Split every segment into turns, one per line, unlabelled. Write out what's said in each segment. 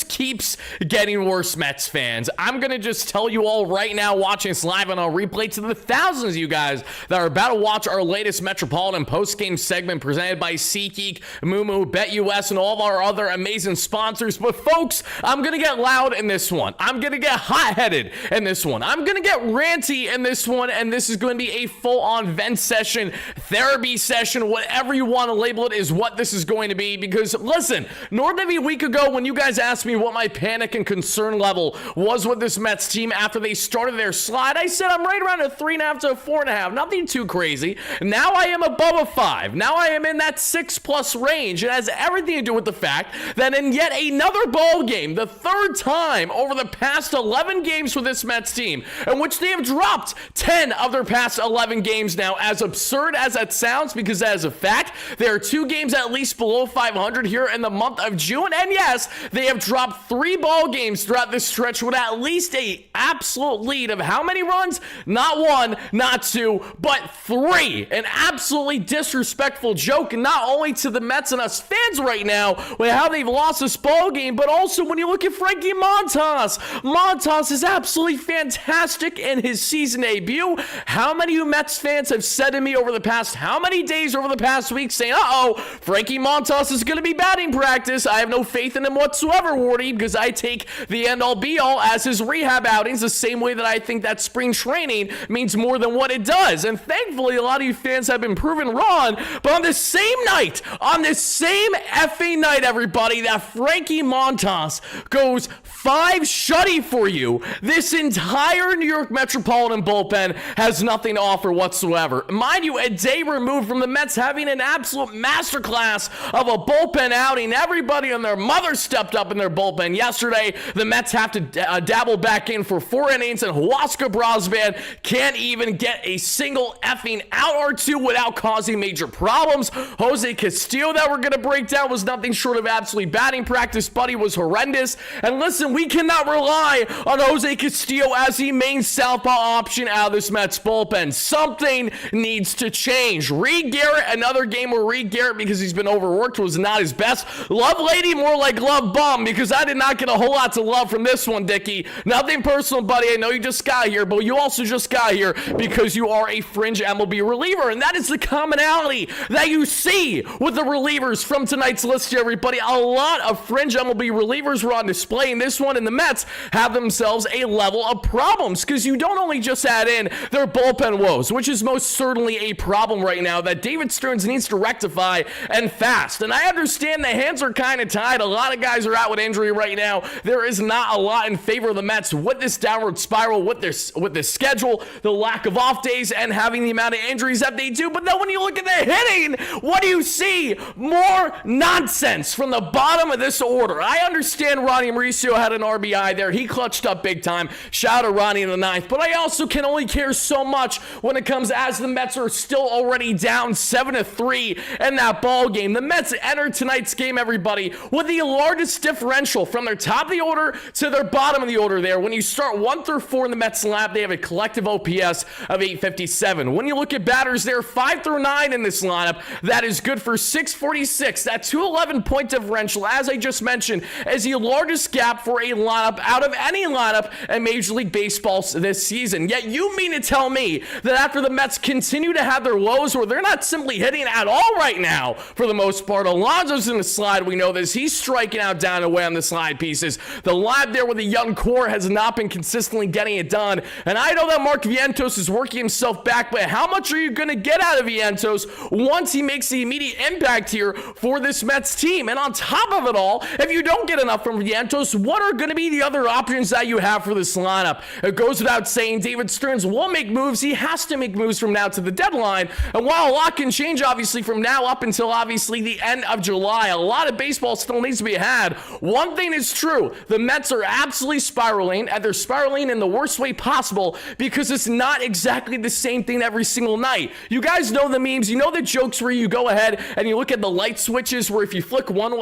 keeps getting worse, Mets fans. I'm gonna just tell you all right now, watching this live on our replay, to the thousands of you guys that are about to watch our latest Metropolitan post-game segment presented by SeatGeek, Mumu, BetUS, and all of our other amazing sponsors. But folks, I'm gonna get loud in this one. I'm gonna get hot-headed in this one. I'm gonna get ranty in this one, and this is gonna be a full-on vent session, therapy session, whatever you want to label it is what this is going to be. Because listen, more than a week ago when you guys asked me what my panic and concern level was with this Mets team after they started their slide, I said I'm right around a 3.5 to a 4.5, nothing too crazy. Now I am above a 5. Now I am in that 6+ range. It has everything to do with the fact that in yet another ball game, the third time over the past 11 games for this Mets team, in which they have dropped 10 of their past 11 games now, as absurd as that sounds, because that is a fact. There are 2 games at least below 500 here in the month of June, and yes, they have dropped 3 ball games throughout this stretch with at least a absolute lead of how many runs? Not 1, not 2, but 3. An absolutely disrespectful joke, not only to the Mets and us fans right now with how they've lost this ball game, but also when you look at Frankie Montas. Montas is absolutely fantastic in his season debut. How many of you Mets fans have said to me over the past how many days, over the past week, saying, uh-oh, Frankie Montas is going to be batting practice. I have no faith in him whatsoever, Wardy, because I take the end-all be-all as his rehab outings the same way that I think that spring training means more than what it does. And thankfully, a lot of you fans have been proven wrong. But on this same night, on this same effing night, everybody, that Frankie Montas goes 5 shutty for you, this entire New York Metropolitan bullpen has nothing to offer whatsoever. Mind you, a day removed from the Mets having an absolute masterclass of a bullpen outing. Everybody and their mother stepped up in their bullpen yesterday. The Mets have to dabble back in for 4 innings, and Huasca Brosban can't even get a single effing out or 2 without causing major problems. Jose Castillo, that we're going to break down, was nothing short of absolutely batting practice. Buddy was horrendous. And listen, we cannot rely on Jose Castillo as the main southpaw option out of this Mets bullpen. Something needs to change. Reed Garrett, another game where Reed Garrett, because he's been overworked, was not his best. Love Lady, more like Love Bum, because I did not get a whole lot of love from this one, Dickie. Nothing personal, buddy. I know you just got here, but you also just got here because you are a fringe MLB reliever, and that is the commonality that you see with the relievers from tonight's list here, everybody. A lot of fringe MLB relievers were on display in this one, and the Mets have themselves a level of problems, because you don't only just add in their bullpen woes, which is most certainly a problem right now that David Stearns needs to rectify, and fast. And I understand the hands are kind of tied. A lot of guys are out with injury right now. There is not a lot in favor of the Mets with this downward spiral, with this schedule, the lack of off days, and having the amount of injuries that they do. But then when you look at the hitting, what do you see? More nonsense from the bottom of this order. I understand Ronnie Mauricio had an RBI there. He clutched up big time. Shout out to Ronnie in the 9th. But I also can only care so much when it comes as the Mets are still already down 7-3 in that ball game. The Mets entered tonight's game, everybody, with the largest differential from their top of the order to their bottom of the order there. When you start 1 through 4 in the Mets lineup, they have a collective OPS of 857. When you look at batters there, 5 through 9 in this lineup, that is good for 646. That 211 point differential, as I just mentioned, is the largest gap for a lineup out of any lineup in Major League Baseball this season. Yet you mean to tell me that after the Mets continue to have their lows where they're not simply hitting at all right now, for the most part, Alonso's in the slide, we know this. He's striking out down and away on the slide pieces. The lab there with the young core has not been consistently getting it done. And I know that Mark Vientos is working himself back, but how much are you going to get out of Vientos once he makes the immediate impact here for this Mets team? And on top of it all, if you don't get enough from Vientos, what are going to be the other options that you have for this lineup? It goes without saying, David Stearns will make moves. He has to make moves from now to the deadline. And while a lot can change, obviously, from now up until obviously the end of July, a lot of baseball still needs to be had. One thing is true. The Mets are absolutely spiraling, and they're spiraling in the worst way possible, because it's not exactly the same thing every single night. You guys know the memes. You know the jokes where you go ahead and you look at the light switches, where if you flick one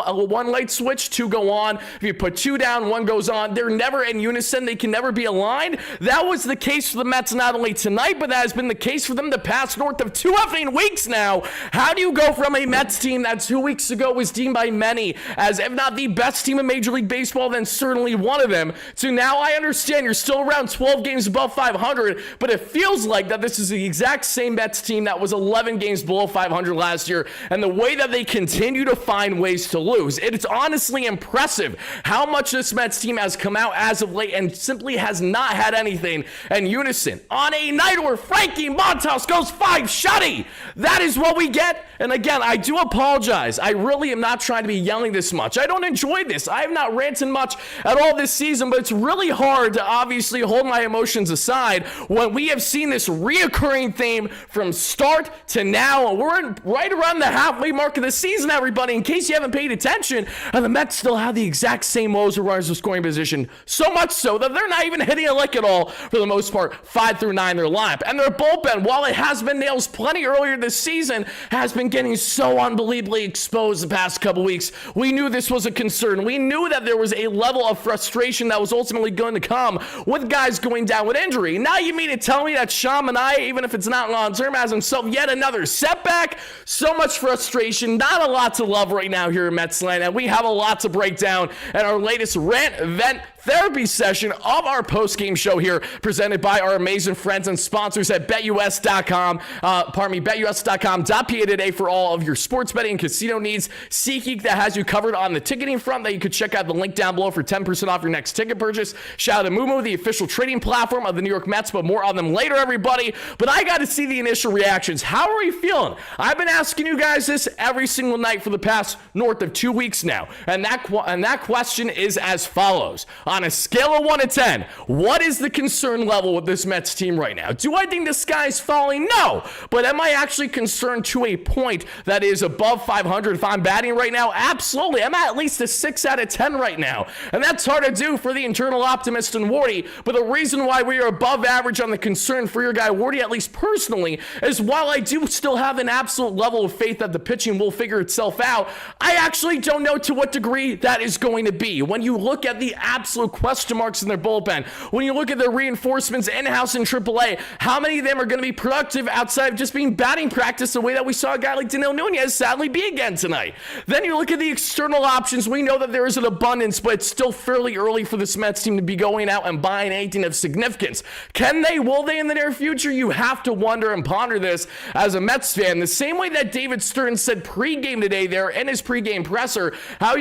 light switch, 2 go on. If you put 2 down, 1 goes on. They're never in unison. They can never be aligned. That was the case for the Mets not only tonight, but that has been the case for them the past north of 2 effing weeks now. How do you go from a Mets team that 2 weeks ago was deemed by many as, if not the best team team in Major League Baseball, then certainly one of them. So now I understand you're still around 12 games above 500, but it feels like that this is the exact same Mets team that was 11 games below 500 last year, and the way that they continue to find ways to lose. It's honestly impressive how much this Mets team has come out as of late and simply has not had anything in unison. On a night where Frankie Montas goes 5-shutty, that is what we get. And again, I do apologize. I really am not trying to be yelling this much. I don't enjoy this. I have not ranted much at all this season, but it's really hard to obviously hold my emotions aside when we have seen this reoccurring theme from start to now. We're right around the halfway mark of the season, everybody. In case you haven't paid attention, and the Mets still have the exact same woes or runners of scoring position, so much so that they're not even hitting a lick at all for the most part, 5 through 9 their lineup. And their bullpen, while it has been nails plenty earlier this season, has been getting so unbelievably exposed the past couple weeks. We knew this was a concern. We knew that there was a level of frustration that was ultimately going to come with guys going down with injury. Now you mean to tell me that Sean Manaea, even if it's not long term, has himself yet another setback? So much frustration, not a lot to love right now here in Metsland, and we have a lot to break down in our latest rant, vent, therapy session of our post-game show here, presented by our amazing friends and sponsors at BetUS.com. BetUS.com.pa today for all of your sports betting and casino needs. SeatGeek that has you covered on the ticketing front, that you could check out the link down below for 10% off your next ticket purchase. Shout out to Moomoo, the official trading platform of the New York Mets, but more on them later, everybody. But I got to see the initial reactions. How are we feeling? I've been asking you guys this every single night for the past north of 2 weeks now, and that question is as follows. On a scale of 1 to 10, what is the concern level with this Mets team right now? Do I think the sky's falling? No. But am I actually concerned to a point that is above 500 if I'm batting right now? Absolutely. I'm at least a 6 out of 10 right now. And that's hard to do for the internal optimist in Wardy. But the reason why we are above average on the concern for your guy Wardy, at least personally, is while I do still have an absolute level of faith that the pitching will figure itself out, I actually don't know to what degree that is going to be. When you look at the absolute question marks in their bullpen, when you look at their reinforcements in-house in AAA, how many of them are going to be productive outside of just being batting practice the way that we saw a guy like Danilo Nunez sadly be again tonight? Then you look at the external options. We know that there is an abundance, but it's still fairly early for this Mets team to be going out and buying anything of significance. Can they? Will they in the near future? You have to wonder and ponder this as a Mets fan. The same way that David Stern said pregame today there in his pregame presser, how,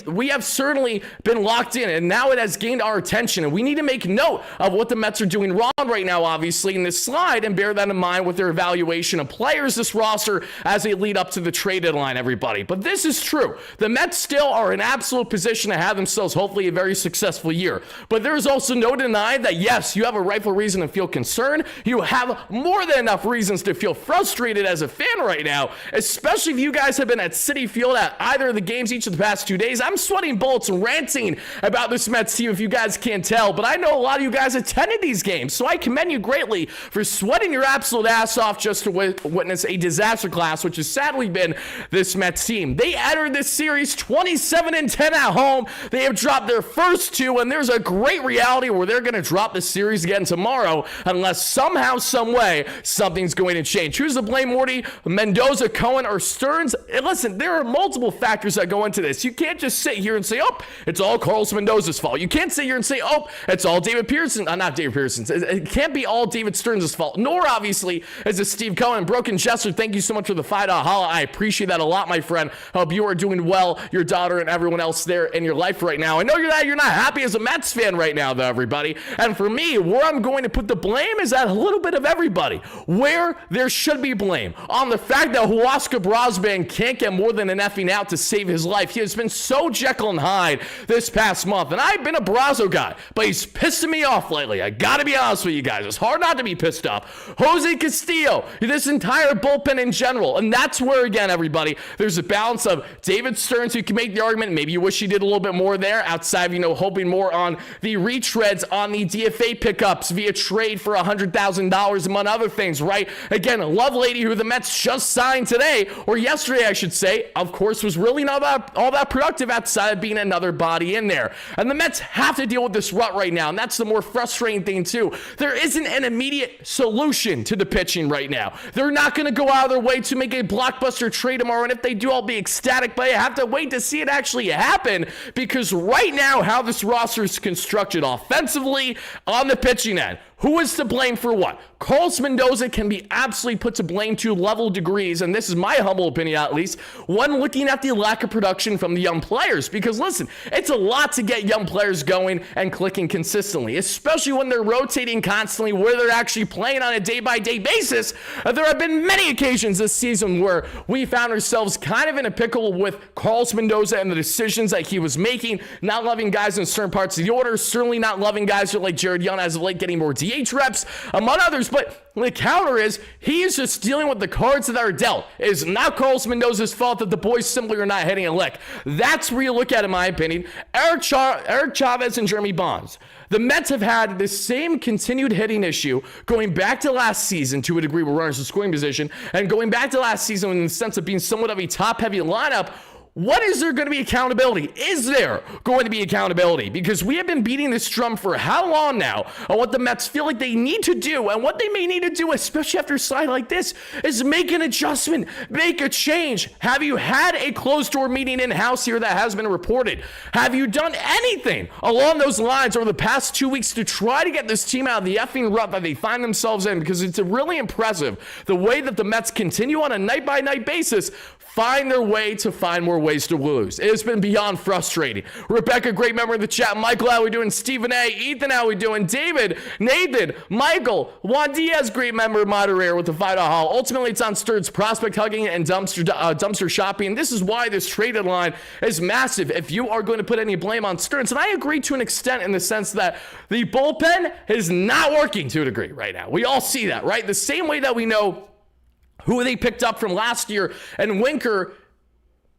we have certainly been locked in, and now it has gained our attention, and we need to make note of what the Mets are doing wrong right now, obviously, in this slide, and bear that in mind with their evaluation of players, this roster, as they lead up to the trade deadline, everybody. But this is true. The Mets still are in absolute position to have themselves, hopefully, a very successful year. But there is also no denying that, yes, you have a rightful reason to feel concerned. You have more than enough reasons to feel frustrated as a fan right now, especially if you guys have been at Citi Field at either of the games each of the past 2 days. I'm sweating bullets and ranting about this Mets team, if you guys can't tell, but I know a lot of you guys attended these games, so I commend you greatly for sweating your absolute ass off just to witness a disaster class, which has sadly been this Mets team. They entered this series 27-10 at home. They have dropped their first 2, and there's a great reality where they're going to drop the series again tomorrow unless somehow, some way, something's going to change. Who's to blame, Morty? Mendoza, Cohen, or Stearns? Listen, there are multiple factors that go into this. You can't just sit here and say, oh, it's all Carlos Mendoza's fault. You can't sit here and say, oh, it's all David Pearson. Not David Pearson's. It can't be all David Stearns' fault, nor obviously is it Steve Cohen. Broken Jester, thank you so much for the $5 holla. I appreciate that a lot, my friend. Hope you are doing well, your daughter and everyone else there in your life right now. I know you're not happy as a Mets fan right now, though, everybody. And for me, where I'm going to put the blame is at a little bit of everybody. Where there should be blame on the fact that Huascar Brosban can't get more than an effing out to save his life. He has been so Jekyll and Hyde this past month, and I've been a Brazo guy, but he's pissing me off lately. I gotta be honest with you guys. It's hard not to be pissed off. Jose Castillo, this entire bullpen in general, and that's where, again, everybody, there's a balance of David Stearns, who can make the argument, maybe you wish he did a little bit more there, outside of, hoping more on the retreads on the DFA pickups via trade for $100,000, among other things, right? Again, Lovelady, who the Mets just signed today, or yesterday, I should say, of course, was really not all that productive outside of being another body in there. And the Mets have to deal with this rut right now, and that's the more frustrating thing too. There isn't an immediate solution to the pitching right now. They're not going to go out of their way to make a blockbuster trade tomorrow, and if they do, I'll be ecstatic, but I have to wait to see it actually happen, because right now, how this roster is constructed offensively on the pitching end, who is to blame for what? Carlos Mendoza can be absolutely put to blame to level degrees, and this is my humble opinion at least, when looking at the lack of production from the young players. Because listen, it's a lot to get young players going and clicking consistently, especially when they're rotating constantly, where they're actually playing on a day-by-day basis. There have been many occasions this season where we found ourselves kind of in a pickle with Carlos Mendoza and the decisions that he was making, not loving guys in certain parts of the order, certainly not loving guys like Jared Young as of late getting more DH reps, among others. But the counter is, he is just dealing with the cards that are dealt. It is not Carlos Mendoza's fault that the boys simply are not hitting a lick. That's where you look at, in my opinion, Eric Chavez and Jeremy Bonds. The Mets have had the same continued hitting issue going back to last season to a degree with runners in scoring position, and going back to last season in the sense of being somewhat of a top-heavy lineup. What is there going to be accountability? Is there going to be accountability? Because we have been beating this drum for how long now on what the Mets feel like they need to do, and what they may need to do, especially after a slide like this, is make an adjustment, make a change. Have you had a closed-door meeting in-house here that has been reported? Have you done anything along those lines over the past 2 weeks to try to get this team out of the effing rut that they find themselves in? Because it's really impressive the way that the Mets continue on a night-by-night basis find their way to find more ways to lose. It has been beyond frustrating. Rebecca, great member of the chat. Michael, how we doing? Stephen A. Ethan, how we doing? David, Nathan, Michael, Juan Diaz, great member, moderator with the $5 haul. Ultimately, it's on Sturds prospect hugging and dumpster shopping. This is why this trade deadline is massive if you are going to put any blame on Stearns. And I agree to an extent in the sense that the bullpen is not working to a degree right now. We all see that, right? The same way that we know who they picked up from last year, and Winker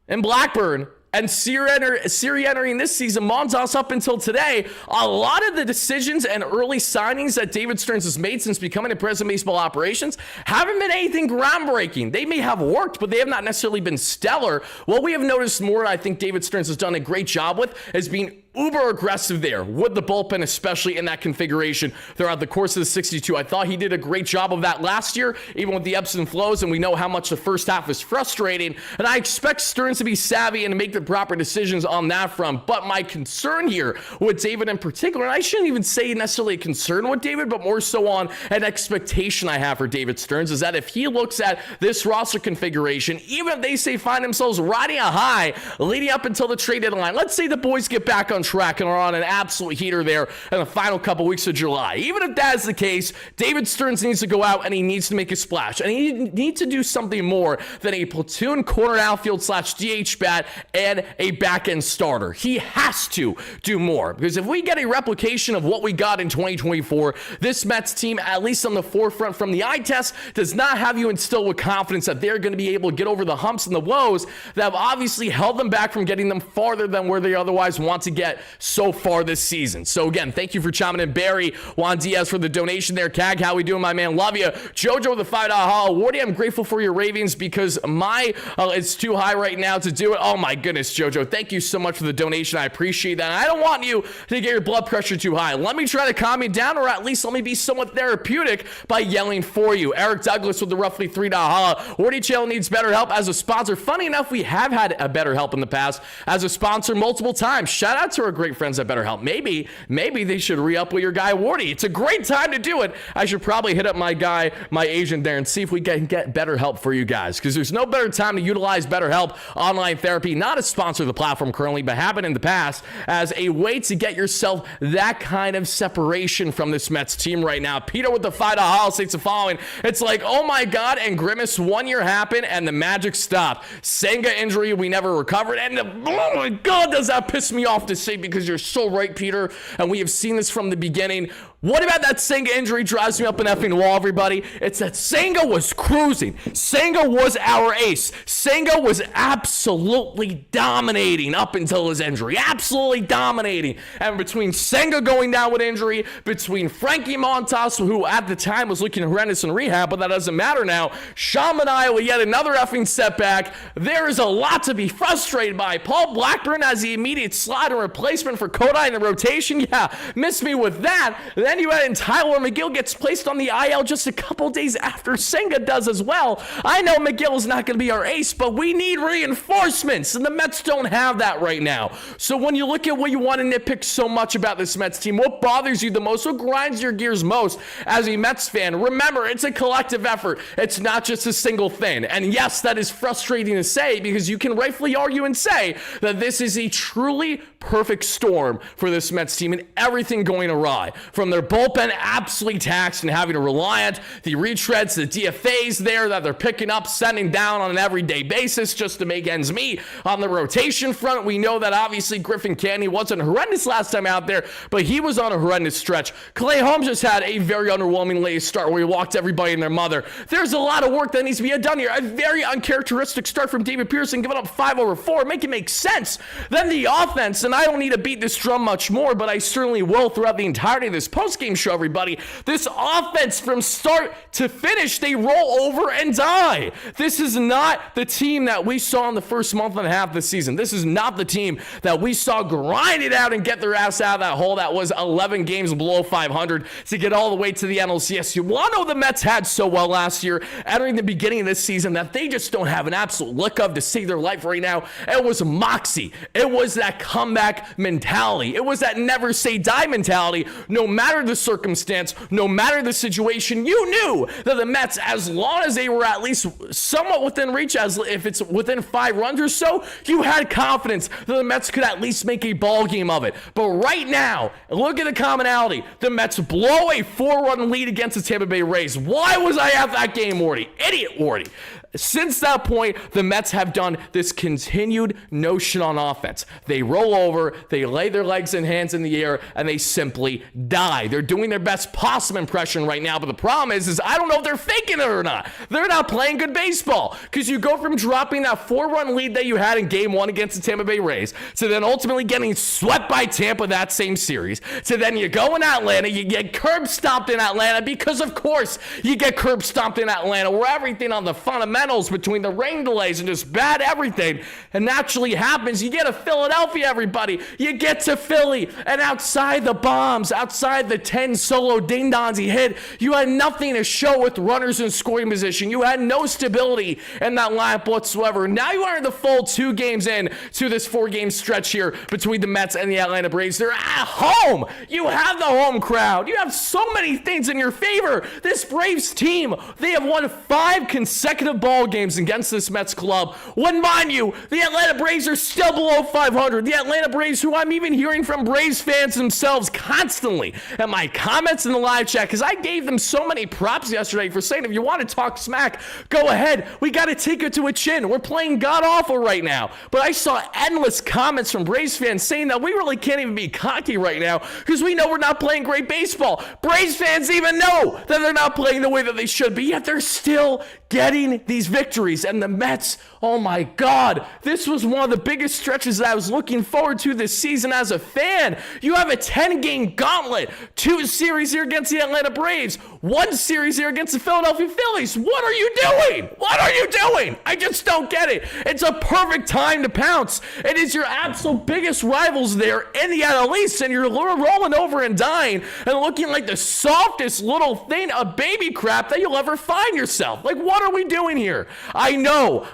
and Blackburn, and Siri entering this season, Montas up until today. A lot of the decisions and early signings that David Stearns has made since becoming a president of baseball operations haven't been anything groundbreaking. They may have worked, but they have not necessarily been stellar. What we have noticed more, and I think David Stearns has done a great job with, is being uber aggressive there with the bullpen, especially in that configuration throughout the course of the 62. I thought he did a great job of that last year, even with the ebbs and flows, and we know how much the first half is frustrating, and I expect Stearns to be savvy and to make the proper decisions on that front. But my concern here with David in particular, and I shouldn't even say necessarily a concern with David, but more so on an expectation I have for David Stearns, is that if he looks at this roster configuration, even if they say find themselves riding a high leading up until the trade deadline, let's say the boys get back on track and are on an absolute heater there in the final couple weeks of July. Even if that is the case, David Stearns needs to go out and he needs to make a splash. And he needs to do something more than a platoon corner outfield / DH bat and a back-end starter. He has to do more, because if we get a replication of what we got in 2024, this Mets team, at least on the forefront from the eye test, does not have you instilled with confidence that they're going to be able to get over the humps and the woes that have obviously held them back from getting them farther than where they otherwise want to get so far this season. So again, thank you for chiming in. Barry, Juan Diaz for the donation there. Cag, how we doing, my man? Love you. Jojo with the $5 haul. Wardy, I'm grateful for your ravings because my it's too high right now to do it. Oh my goodness, Jojo, thank you so much for the donation. I appreciate that. And I don't want you to get your blood pressure too high. Let me try to calm you down, or at least let me be somewhat therapeutic by yelling for you. Eric Douglas with the roughly $3 haul. Wardy Channel needs better help as a sponsor. Funny enough, we have had a better help in the past as a sponsor multiple times. Shout out to our great friends at BetterHelp. Maybe they should re-up with your guy Wardy. It's a great time to do it. I should probably hit up my guy, my agent there, and see if we can get better help for you guys, because there's no better time to utilize BetterHelp online therapy. Not a sponsor of the platform currently, but happened in the past as a way to get yourself that kind of separation from this Mets team right now. Peter with the $5 haul states the following. It's like, oh my God, and Grimace, 1 year happened and the magic stopped. Senga injury, we never recovered, and oh my God, does that piss me off to say, because you're so right, Peter, and we have seen this from the beginning. What about that Senga injury drives me up an effing wall, everybody? It's that Senga was cruising. Senga was our ace. Senga was absolutely dominating up until his injury. Absolutely dominating. And between Senga going down with injury, between Frankie Montas, who at the time was looking horrendous in rehab, but that doesn't matter now, Sean Manaea with yet another effing setback, there is a lot to be frustrated by. Paul Blackburn has the immediate slide and replacement for Kodai in the rotation. Yeah, miss me with that. Then you add in Tyler McGill gets placed on the IL just a couple days after Senga does as well. I know McGill is not going to be our ace, but we need reinforcements, and the Mets don't have that right now. So when you look at what you want to nitpick so much about this Mets team, what bothers you the most, what grinds your gears most as a Mets fan, remember, it's a collective effort. It's not just a single thing. And yes, that is frustrating to say because you can rightfully argue and say that this is a truly perfect storm for this Mets team and everything going awry. From their bullpen absolutely taxed and having to rely on the retreads, the DFAs there that they're picking up, sending down on an everyday basis just to make ends meet. On the rotation front, we know that obviously Griffin Canny wasn't horrendous last time out there, but he was on a horrendous stretch. Clay Holmes just had a very underwhelming late start where he walked everybody and their mother. There's a lot of work that needs to be done here. A very uncharacteristic start from David Pearson, giving up 5 over 4. Make it make sense. Then the offense, and I don't need to beat this drum much more, but I certainly will throughout the entirety of this postgame show, everybody. This offense from start to finish, they roll over and die. This is not the team that we saw in the first month and a half of the season. This is not the team that we saw grind it out and get their ass out of that hole that was 11 games below 500 to get all the way to the NLCS. You want to know the Mets had so well last year, entering the beginning of this season, that they just don't have an absolute lick of to save their life right now. It was moxie. It was that comeback mentality. It was that never say die mentality. No matter the circumstance, no matter the situation, you knew that the Mets, as long as they were at least somewhat within reach, as if it's within 5 runs or so, you had confidence that the Mets could at least make a ball game of it. But right now, look at the commonality. The Mets blow a 4-run lead against the Tampa Bay Rays. Why was I at that game, Wardy? Idiot Wardy. Since that point, the Mets have done this continued notion on offense. They roll over, they lay their legs and hands in the air, and they simply die. They're doing their best possum impression right now, but the problem is I don't know if they're faking it or not. They're not playing good baseball because you go from dropping that 4-run lead that you had in Game 1 against the Tampa Bay Rays to then ultimately getting swept by Tampa that same series, to then you go in Atlanta, you get curb stomped in Atlanta because, of course, you get curb stomped in Atlanta where everything on the fundamentals between the rain delays and just bad everything and naturally happens. You get to Philadelphia, everybody. You get to Philly, and outside the bombs, outside the 10 solo ding-dongs he hit, you had nothing to show with runners in scoring position. You had no stability in that lineup whatsoever. Now you are in the full 2 games in to this 4-game stretch here between the Mets and the Atlanta Braves. They're at home. You have the home crowd. You have so many things in your favor. This Braves team, they have won 5 consecutive ball games against this Mets club. When, mind you, the Atlanta Braves are still below 500. The Atlanta Braves, who I'm even hearing from Braves fans themselves constantly in my comments in the live chat, because I gave them so many props yesterday for saying, if you want to talk smack, go ahead. We got to take it to a chin. We're playing god-awful right now. But I saw endless comments from Braves fans saying that we really can't even be cocky right now because we know we're not playing great baseball. Braves fans even know that they're not playing the way that they should be, yet they're still getting these victories. And the Mets, oh my God, this was one of the biggest stretches that I was looking forward to this season as a fan. You have a 10-game gauntlet, 2 series here against the Atlanta Braves, 1 series here against the Philadelphia Phillies. What are you doing? What are you doing? I just don't get it. It's a perfect time to pounce. It is your absolute biggest rivals there in the NL East, and you're rolling over and dying and looking like the softest little thing of baby crap that you'll ever find yourself. Like, what are we doing here? I know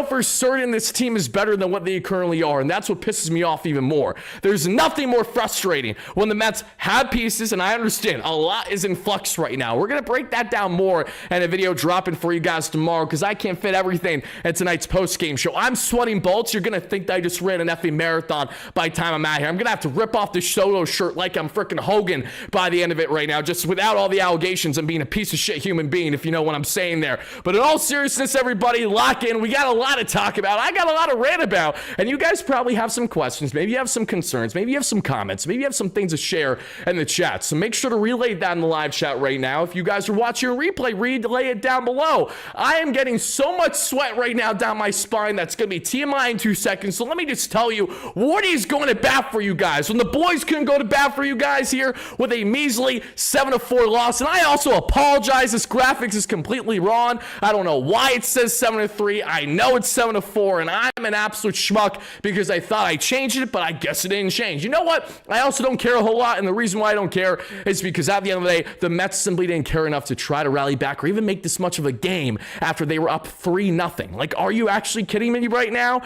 for certain this team is better than what they currently are, and that's what pisses me off even more. There's nothing more frustrating when the Mets have pieces, and I understand a lot is in flux right now. We're going to break that down more in a video dropping for you guys tomorrow because I can't fit everything in tonight's post-game show. I'm sweating bullets. You're going to think that I just ran an effing marathon by the time I'm out here. I'm going to have to rip off the solo shirt like I'm freaking Hogan by the end of it right now, just without all the allegations and being a piece of shit human being, if you know what I'm saying there. But in all seriousness, everybody, lock in. We got a lot to talk about. I got a lot to rant about, and you guys probably have some questions. Maybe you have some concerns. Maybe you have some comments. Maybe you have some things to share in the chat. So make sure to relay that in the live chat right now. If you guys are watching a replay, relay it down below. I am getting so much sweat right now down my spine that's going to be TMI in 2 seconds. So let me just tell you, Wardy's going to bat for you guys. When the boys couldn't go to bat for you guys here with a measly 7-4 loss, and I also apologize. This graphics is completely wrong. I don't know why it says 7-3. I know it's 7-4, and I'm an absolute schmuck because I thought I changed it, but I guess it didn't change. You know what? I also don't care a whole lot, and the reason why I don't care is because at the end of the day, the Mets simply didn't care enough to try to rally back or even make this much of a game after they were up 3-0. Like, are you actually kidding me right now?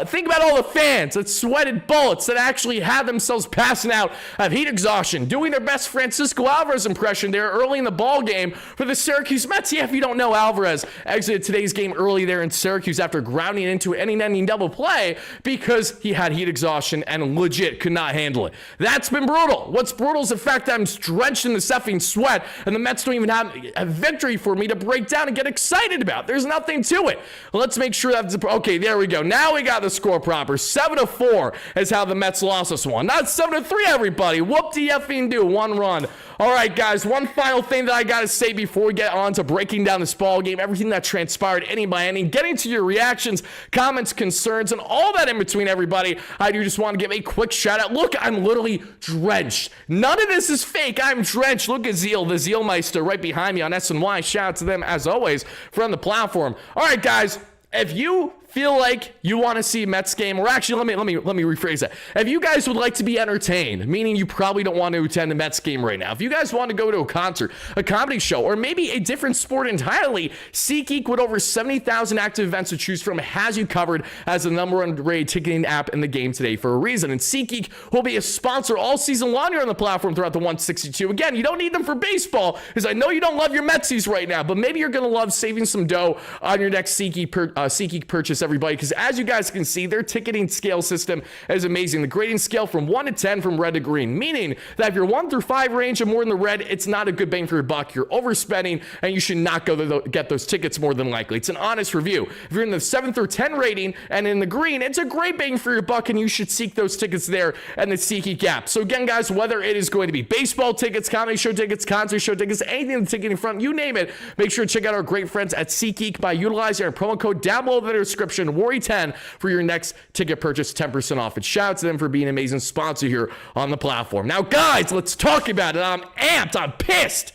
Think about all the fans that sweated bullets, that actually had themselves passing out of heat exhaustion, doing their best Francisco Alvarez impression there early in the ball game for the Syracuse Mets. Yeah, if you don't know, Alvarez exited today's game early there in Syracuse after grounding into an inning double play because he had heat exhaustion and legit could not handle it. That's been brutal. What's brutal is the fact that I'm drenched in the effing sweat and the Mets don't even have a victory for me to break down and get excited about. There's nothing to it. Let's make sure that's okay. There we go. Now we got the score proper. 7-4 is how the Mets lost this one. Not 7-3, everybody. Whoop-de-effing-do. 1 run. All right, guys. One final thing that I got to say before we get on to breaking down this ball game, everything that transpired inning by inning, getting to your reactions, comments, concerns, and all that in between, everybody. I do just want to give a quick shout out. Look, I'm literally drenched. None of this is fake. I'm drenched. Look at Zeal, the Zealmeister right behind me on SNY. Shout out to them as always from the platform. All right, guys. If you feel like you want to see Mets game, or actually let me rephrase that. If you guys would like to be entertained, meaning you probably don't want to attend a Mets game right now, if you guys want to go to a concert, a comedy show, or maybe a different sport entirely, SeatGeek, with over 70,000 active events to choose from, has you covered as the #1 rated ticketing app in the game today for a reason. And SeatGeek will be a sponsor all season long here on the platform throughout the 162. Again, you don't need them for baseball, because I know you don't love your Metsies right now, but maybe you're going to love saving some dough on your next SeatGeek purchase, everybody, because as you guys can see, their ticketing scale system is amazing. The grading scale from 1 to 10 from red to green, meaning that if you're 1 through 5 range and more in the red, it's not a good bang for your buck. You're overspending, and you should not go to get those tickets more than likely. It's an honest review. If you're in the 7 through 10 rating and in the green, it's a great bang for your buck, and you should seek those tickets there and the SeatGeek app. So again, guys, whether it is going to be baseball tickets, comedy show tickets, concert show tickets, anything in the ticketing front, you name it, make sure to check out our great friends at SeatGeek by utilizing our promo code down below in the description, WardyNYM, for your next ticket purchase, 10% off. And shout out to them for being an amazing sponsor here on the platform. Now, guys, let's talk about it. I'm amped. I'm pissed.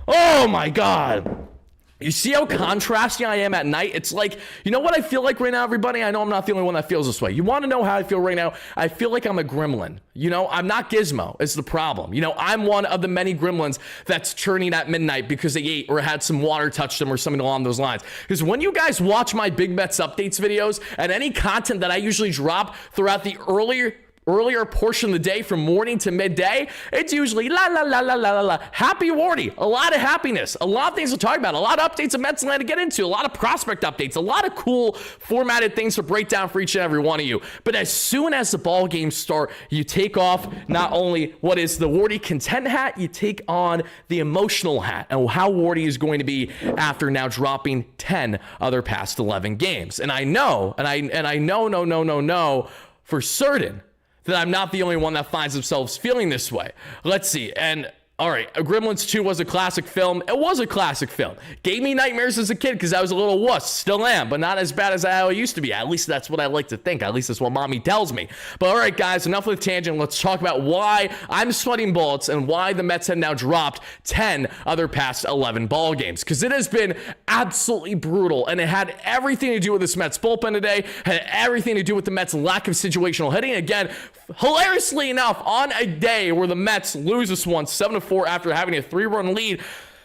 Oh, my God. You see how contrasting I am at night? It's like, you know what I feel like right now, everybody? I know I'm not the only one that feels this way. You want to know how I feel right now? I feel like I'm a gremlin. You know, I'm not Gizmo. It's the problem. You know, I'm one of the many gremlins that's churning at midnight because they ate or had some water touch them or something along those lines. Because when you guys watch my Big Mets updates videos and any content that I usually drop throughout the earlier portion of the day from morning to midday, it's usually la la la la la la la. Happy Wardy, a lot of happiness, a lot of things to talk about, a lot of updates of Mets land to get into, a lot of prospect updates, a lot of cool formatted things to break down for each and every one of you. But as soon as the ball games start, you take off not only what is the Wardy content hat, you take on the emotional hat and how Wardy is going to be after now dropping 10 other past 11 games. And I know, and I know for certain that I'm not the only one that finds themselves feeling this way. Let's see. And all right, Gremlins 2 was a classic film. It was a classic film. Gave me nightmares as a kid because I was a little wuss. Still am, but not as bad as I used to be. At least that's what I like to think. At least that's what mommy tells me. But all right, guys, enough of the tangent. Let's talk about why I'm sweating bullets and why the Mets have now dropped 10 other past 11 ball games. Because it has been absolutely brutal, and it had everything to do with this Mets bullpen today, had everything to do with the Mets' lack of situational hitting. Again, hilariously enough, on a day where the Mets lose this one 7-4 after having a 3-run lead,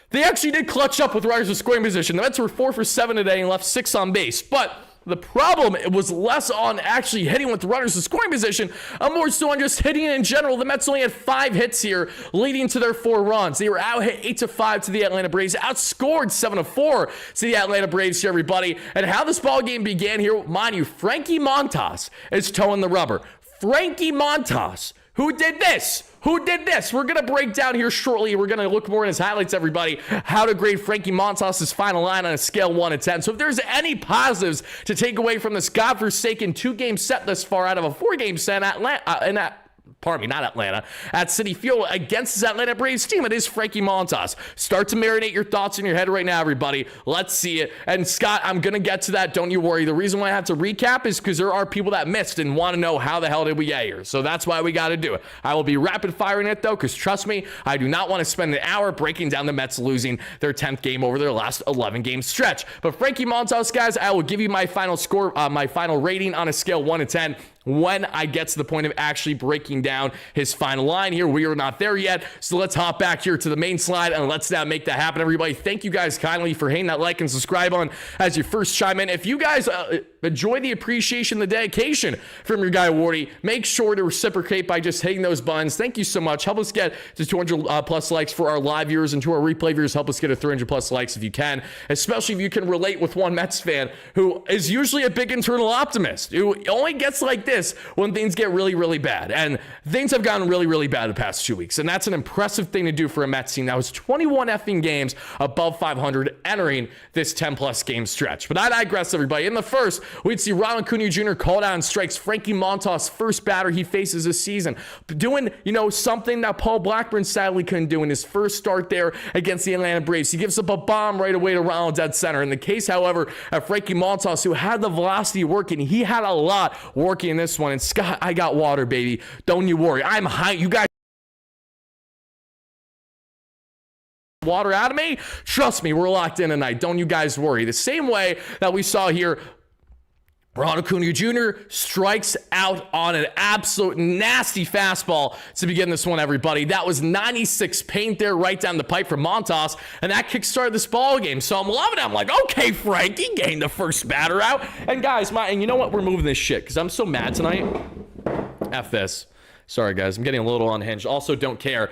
they actually did clutch up with runners in scoring position. The Mets were 4 for 7 today and left 6 on base. But the problem, it was less on actually hitting with runners in scoring position, and more so on just hitting in general. The Mets only had 5 hits here, leading to their 4 runs. They were out hit 8-5 to the Atlanta Braves, outscored 7-4 to the Atlanta Braves here, everybody. And how this ball game began here, mind you, Frankie Montas is towing the rubber. Frankie Montas, who did this? Who did this? We're going to break down here shortly. We're going to look more in his highlights, everybody, how to grade Frankie Montas' final line on a scale 1 to 10. So if there's any positives to take away from this godforsaken 2-game set thus far out of a 4-game set pardon me, not Atlanta, at Citi Field against his Atlanta Braves team. It is Frankie Montas. Start to marinate your thoughts in your head right now, everybody. Let's see it. And Scott, I'm going to get to that. Don't you worry. The reason why I have to recap is because there are people that missed and want to know how the hell did we get here. So that's why we got to do it. I will be rapid firing it, though, because trust me, I do not want to spend an hour breaking down the Mets losing their 10th game over their last 11-game stretch. But Frankie Montas, guys, I will give you my final score, my final rating on a scale 1 to 10. When I get to the point of actually breaking down his final line here. We are not there yet, so let's hop back here to the main slide and let's now make that happen, everybody. Thank you guys kindly for hitting that like and subscribe on as you first chime in. If you guys enjoy the appreciation, the dedication from your guy Wardy, make sure to reciprocate by just hitting those buttons. Thank you so much. Help us get to 200 plus likes for our live viewers, and to our replay viewers, help us get to 300 plus likes if you can, especially if you can relate with one Mets fan who is usually a big internal optimist, who only gets like this when things get really, really bad. And things have gotten really, really bad the past 2 weeks. And that's an impressive thing to do for a Mets team that was 21 effing games above 500 entering this 10 plus game stretch. But I digress, everybody. In the first, we'd see Ronald Acuna Jr. called out and strikes Frankie Montas, first batter he faces this season, doing, something that Paul Blackburn sadly couldn't do in his first start there against the Atlanta Braves. He gives up a bomb right away to Ronald dead center. In the case, however, of Frankie Montas, who had the velocity working, he had a lot working in this one. And Scott, I got water, baby. Don't you worry. I'm high. You guys water out of me? Trust me, we're locked in tonight. Don't you guys worry. The same way that we saw here, Ronald Acuna Jr. strikes out on an absolute nasty fastball to begin this one, everybody. That was 96 paint there right down the pipe from Montas, and that kickstarted this ball game. So I'm loving it. I'm like, okay, Frankie, getting the first batter out. And guys, and you know what? We're moving this shit because I'm so mad tonight. F this. Sorry, guys. I'm getting a little unhinged. Also, don't care.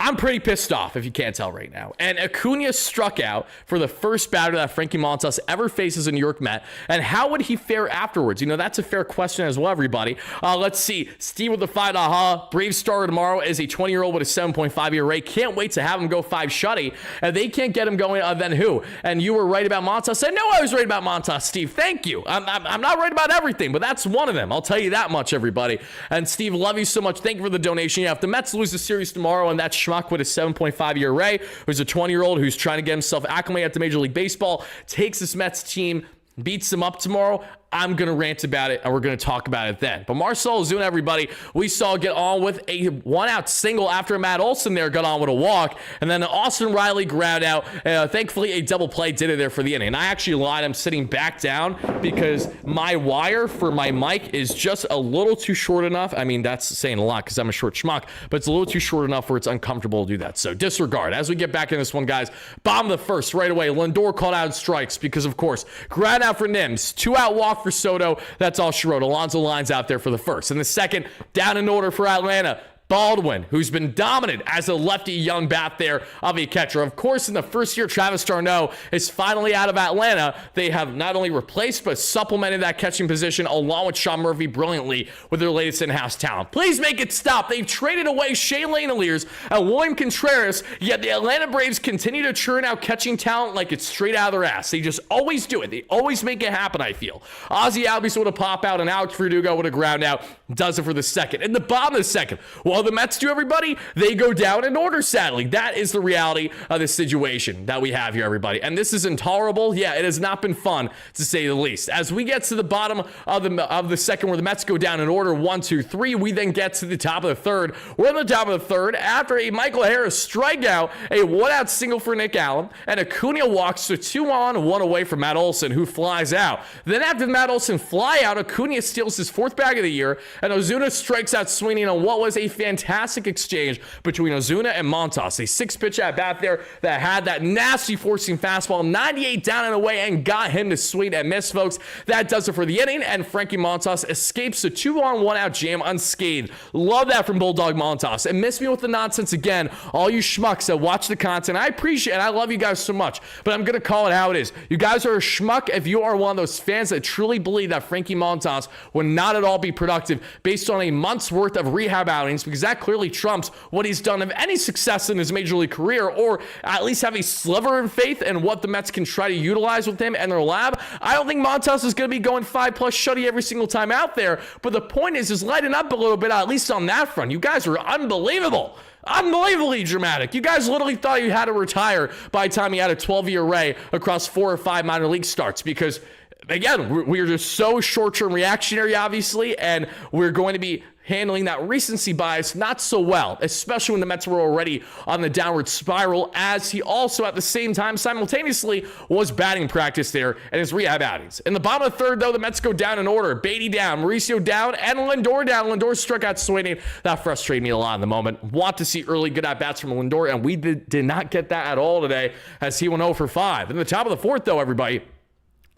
I'm pretty pissed off, if you can't tell right now. And Acuna struck out for the first batter that Frankie Montas ever faces a New York Met. And how would he fare afterwards? That's a fair question as well, everybody. Let's see. Steve with the 5 aha. Braves starter tomorrow is a 20-year-old with a 7.5 ERA. Can't wait to have him go 5 shutty. And they can't get him going, then who? And you were right about Montas. I know I was right about Montas, Steve. Thank you. I'm not right about everything, but that's one of them. I'll tell you that much, everybody. And Steve, love you so much. Thank you for the donation. Yeah, if the Mets lose the series tomorrow and that's schmuck with a 7.5 ERA, who's a 20-year-old who's trying to get himself acclimated to Major League Baseball, takes this Mets team, beats them up tomorrow, I'm going to rant about it, and we're going to talk about it then. But Marcell Ozuna, everybody, we saw get on with a one-out single after Matt Olson there got on with a walk, and then Austin Riley ground out. Thankfully, a double play did it there for the inning. And I actually lied. I'm sitting back down because my wire for my mic is just a little too short enough. I mean, that's saying a lot because I'm a short schmuck, but it's a little too short enough where it's uncomfortable to do that. So disregard. As we get back in this one, guys, bottom of the first right away, Lindor called out strikes because, of course, ground out for Nims. 2-out walk for Soto. That's all she wrote. Alonso lines out there for the first. And the second, down in order for Atlanta, Baldwin, who's been dominant as a lefty young bat there of a catcher. Of course, in the first year, Travis d'Arnaud is finally out of Atlanta. They have not only replaced, but supplemented that catching position along with Sean Murphy brilliantly with their latest in-house talent. Please make it stop. They've traded away Shane Langeliers and William Contreras, yet the Atlanta Braves continue to churn out catching talent like it's straight out of their ass. They just always do it. They always make it happen, I feel. Ozzie Albies would have pop out, and Alex Verdugo would have ground out. Does it for the second. In the bottom of the second, well, the Mets do, everybody, they go down in order, sadly. That is the reality of the situation that we have here, everybody. And this is intolerable. Yeah, it has not been fun, to say the least. As we get to the bottom of the second where the Mets go down in order 1, 2, 3, we then get to the top of the third. We're in the top of the third after a Michael Harris strikeout, a one-out single for Nick Allen, and Acuna walks to 2 on, 1 away from Matt Olson, who flies out. Then after Matt Olson fly out, Acuna steals his 4th bag of the year, and Ozuna strikes out swinging on what was a fantastic exchange between Ozuna and Montas. A 6-pitch at bat there that had that nasty forcing fastball, 98 down and away, and got him to swing and miss, folks. That does it for the inning, and Frankie Montas escapes the 2-on, 1-out jam unscathed. Love that from Bulldog Montas. And miss me with the nonsense again, all you schmucks that watch the content. I appreciate it. I love you guys so much, but I'm going to call it how it is. You guys are a schmuck if you are one of those fans that truly believe that Frankie Montas would not at all be productive based on a month's worth of rehab outings, because because that clearly trumps what he's done of any success in his major league career, or at least have a sliver of faith in what the Mets can try to utilize with him and their lab. I don't think Montas is going to be going 5+ shutty every single time out there, but the point is lighten up a little bit, at least on that front. You guys were unbelievable. Unbelievably dramatic. You guys literally thought you had to retire by the time he had a 12-year array across 4 or 5 minor league starts, because again, we're just so short-term reactionary, obviously, and we're going to be handling that recency bias not so well, especially when the Mets were already on the downward spiral, as he also at the same time simultaneously was batting practice there and his rehab outings. In the bottom of the third, though, the Mets go down in order. Beatty down, Mauricio down, and Lindor down. Lindor struck out swinging. That frustrated me a lot in the moment. Want to see early good at-bats from Lindor, and we did not get that at all today, as he went 0 for 5. In the top of the fourth, though, everybody,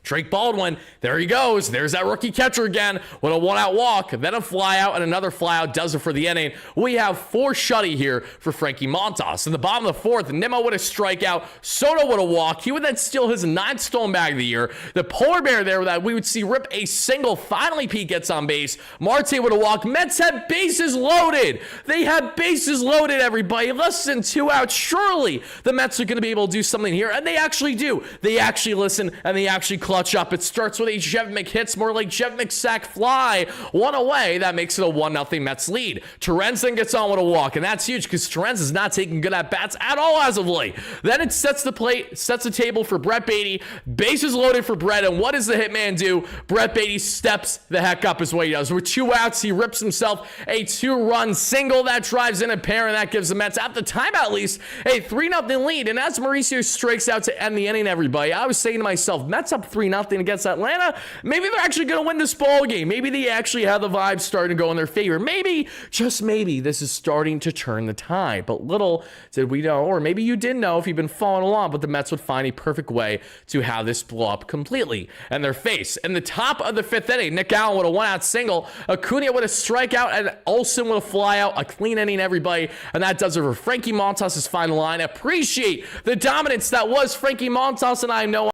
Drake Baldwin, there he goes. There's that rookie catcher again with a 1-out walk, then a fly out, and another fly out does it for the inning. We have 4 shutty here for Frankie Montas. In the bottom of the fourth, Nimmo with a strikeout, Soto with a walk. He would then steal his 9th stolen bag of the year. The polar bear there that we would see rip a single. Finally, Pete gets on base. Marte with a walk. Mets have bases loaded. They have bases loaded, everybody. Less than 2 outs. Surely the Mets are going to be able to do something here, and they actually do. They actually listen, and they actually clutch up. It starts with a Jevmik hits, more like Jevmik sack fly, 1 away. That makes it a 1-0 Mets lead. Terrence then gets on with a walk, and that's huge because Terrence is not taking good at bats at all as of late. Then it sets the table for Brett Beatty. Bases loaded for Brett, and what does the hitman do? Brett Beatty steps the heck up is what he does. With 2 outs, he rips himself a 2-run single that drives in a pair, and that gives the Mets, at the time at least, a 3-0 lead. And as Mauricio strikes out to end the inning, everybody, I was saying to myself, Mets up 3-0 against Atlanta. Maybe they're actually going to win this ball game. Maybe they actually have the vibes starting to go in their favor. Maybe, just maybe, this is starting to turn the tide. But little did we know, or maybe you didn't know if you've been following along, but the Mets would find a perfect way to have this blow up completely in their face. In the top of the 5th inning, Nick Allen with a 1-out single, Acuna with a strikeout, and Olsen with a flyout. A clean inning, everybody. And that does it for Frankie Montas' final line. Appreciate the dominance that was Frankie Montas, and I know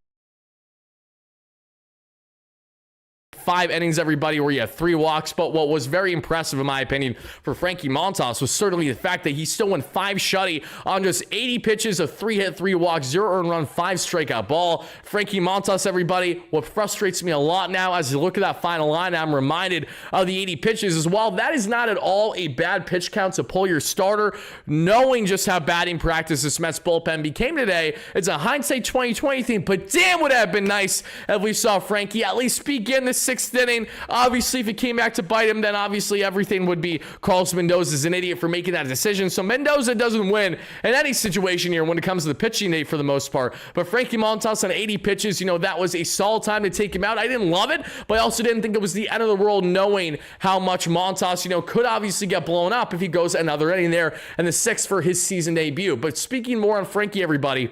5 innings, everybody, where he had 3 walks. But what was very impressive, in my opinion, for Frankie Montas was certainly the fact that he still went 5 shutty on just 80 pitches of 3 hit, 3 walks, 0 earned run, 5 strikeout ball. Frankie Montas, everybody, what frustrates me a lot now as you look at that final line, I'm reminded of the 80 pitches is while that is not at all a bad pitch count to pull your starter, knowing just how batting practice this Mets bullpen became today, it's a hindsight 2020 thing, but damn would it have been nice if we saw Frankie at least begin the 6th inning. Obviously, if it came back to bite him, then obviously everything would be Carlos Mendoza's an idiot for making that decision. So Mendoza doesn't win in any situation here when it comes to the pitching day for the most part. But Frankie Montas on 80 pitches, that was a solid time to take him out. I didn't love it, but I also didn't think it was the end of the world knowing how much Montas, could obviously get blown up if he goes another inning there in the 6th for his season debut. But speaking more on Frankie, everybody,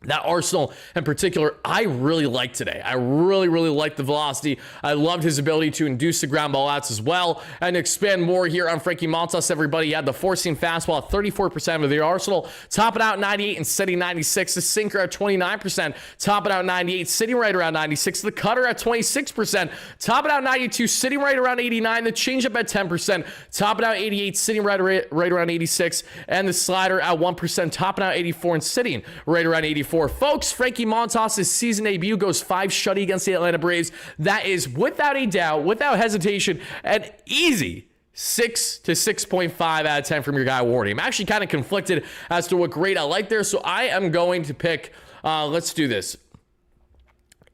that Arsenal in particular, I really liked today. I really liked the velocity. I loved his ability to induce the ground ball outs as well. And to expand more here on Frankie Montas, everybody, he had the four-seam fastball at 34% of the Arsenal, topping out 98 and sitting 96. The sinker at 29%, topping out 98, sitting right around 96. The cutter at 26%, topping out 92, sitting right around 89. The changeup at 10%, topping out 88, sitting right around 86. And the slider at 1%, topping out 84 and sitting right around 84. Folks, Frankie Montas' season debut goes 5 shutty against the Atlanta Braves. That is, without a doubt, without hesitation, an easy 6 to 6.5 out of 10 from your guy Wardy. I'm actually kind of conflicted as to what grade I like there, so I am going to pick, let's do this.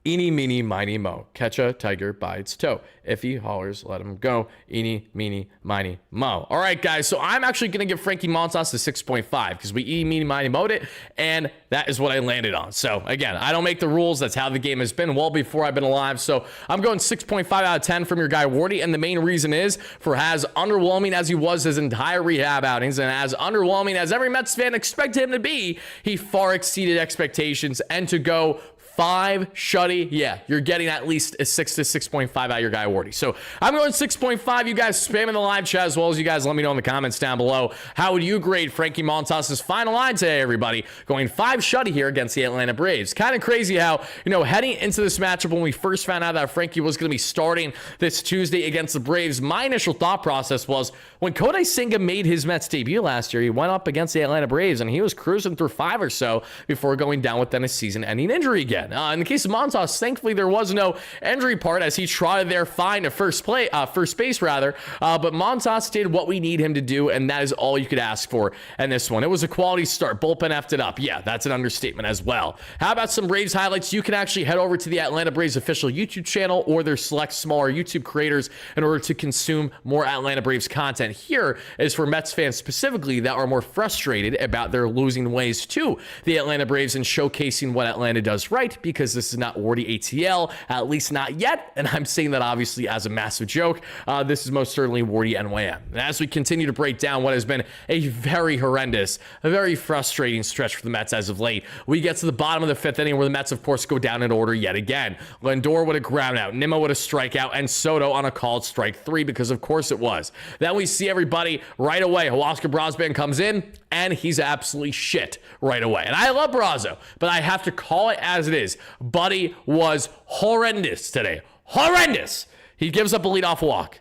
Eeny, meeny, miny, mo. Catch a tiger by its toe. If he hollers, let him go. Eeny, meeny, miny, mo. All right, guys. So I'm actually going to give Frankie Montas a 6.5 because we eeny, meeny, miny, mo'd it, and that is what I landed on. So, again, I don't make the rules. That's how the game has been well before I've been alive. So I'm going 6.5 out of 10 from your guy Wardy, and the main reason is for as underwhelming as he was his entire rehab outings and as underwhelming as every Mets fan expected him to be, he far exceeded expectations, and to go 5 shutty. Yeah, you're getting at least a 6 to 6.5 out of your guy Wardy. So I'm going 6.5. You guys spam in the live chat, as well as you guys let me know in the comments down below. How would you grade Frankie Montas' final line today, everybody? Going 5 shutty here against the Atlanta Braves. Kind of crazy how, heading into this matchup, when we first found out that Frankie was going to be starting this Tuesday against the Braves, my initial thought process was, when Senga made his Mets debut last year, he went up against the Atlanta Braves and he was cruising through 5 or so before going down with then a season-ending injury again. In the case of Montas, thankfully there was no injury part as he trotted there fine to first base, but Montas did what we need him to do, and that is all you could ask for in this one. It was a quality start. Bullpen effed it up. Yeah, that's an understatement as well. How about some Braves highlights? You can actually head over to the Atlanta Braves official YouTube channel or their select smaller YouTube creators in order to consume more Atlanta Braves content. Here is for Mets fans specifically that are more frustrated about their losing ways to the Atlanta Braves and showcasing what Atlanta does right, because this is not Wardy ATL, at least not yet, and I'm saying that obviously as a massive joke. This is most certainly WardyNYM. And as we continue to break down what has been a very horrendous, a very frustrating stretch for the Mets as of late, we get to the bottom of the 5th inning where the Mets, of course, go down in order yet again. Lindor with a ground out, Nimmo with a strikeout, and Soto on a called strike 3, because of course it was. Then we see everybody right away. Oscar Brosban comes in, and he's absolutely shit right away. And I love Brazo, but I have to call it as it is. Buddy was horrendous today. Horrendous. He gives up a leadoff walk.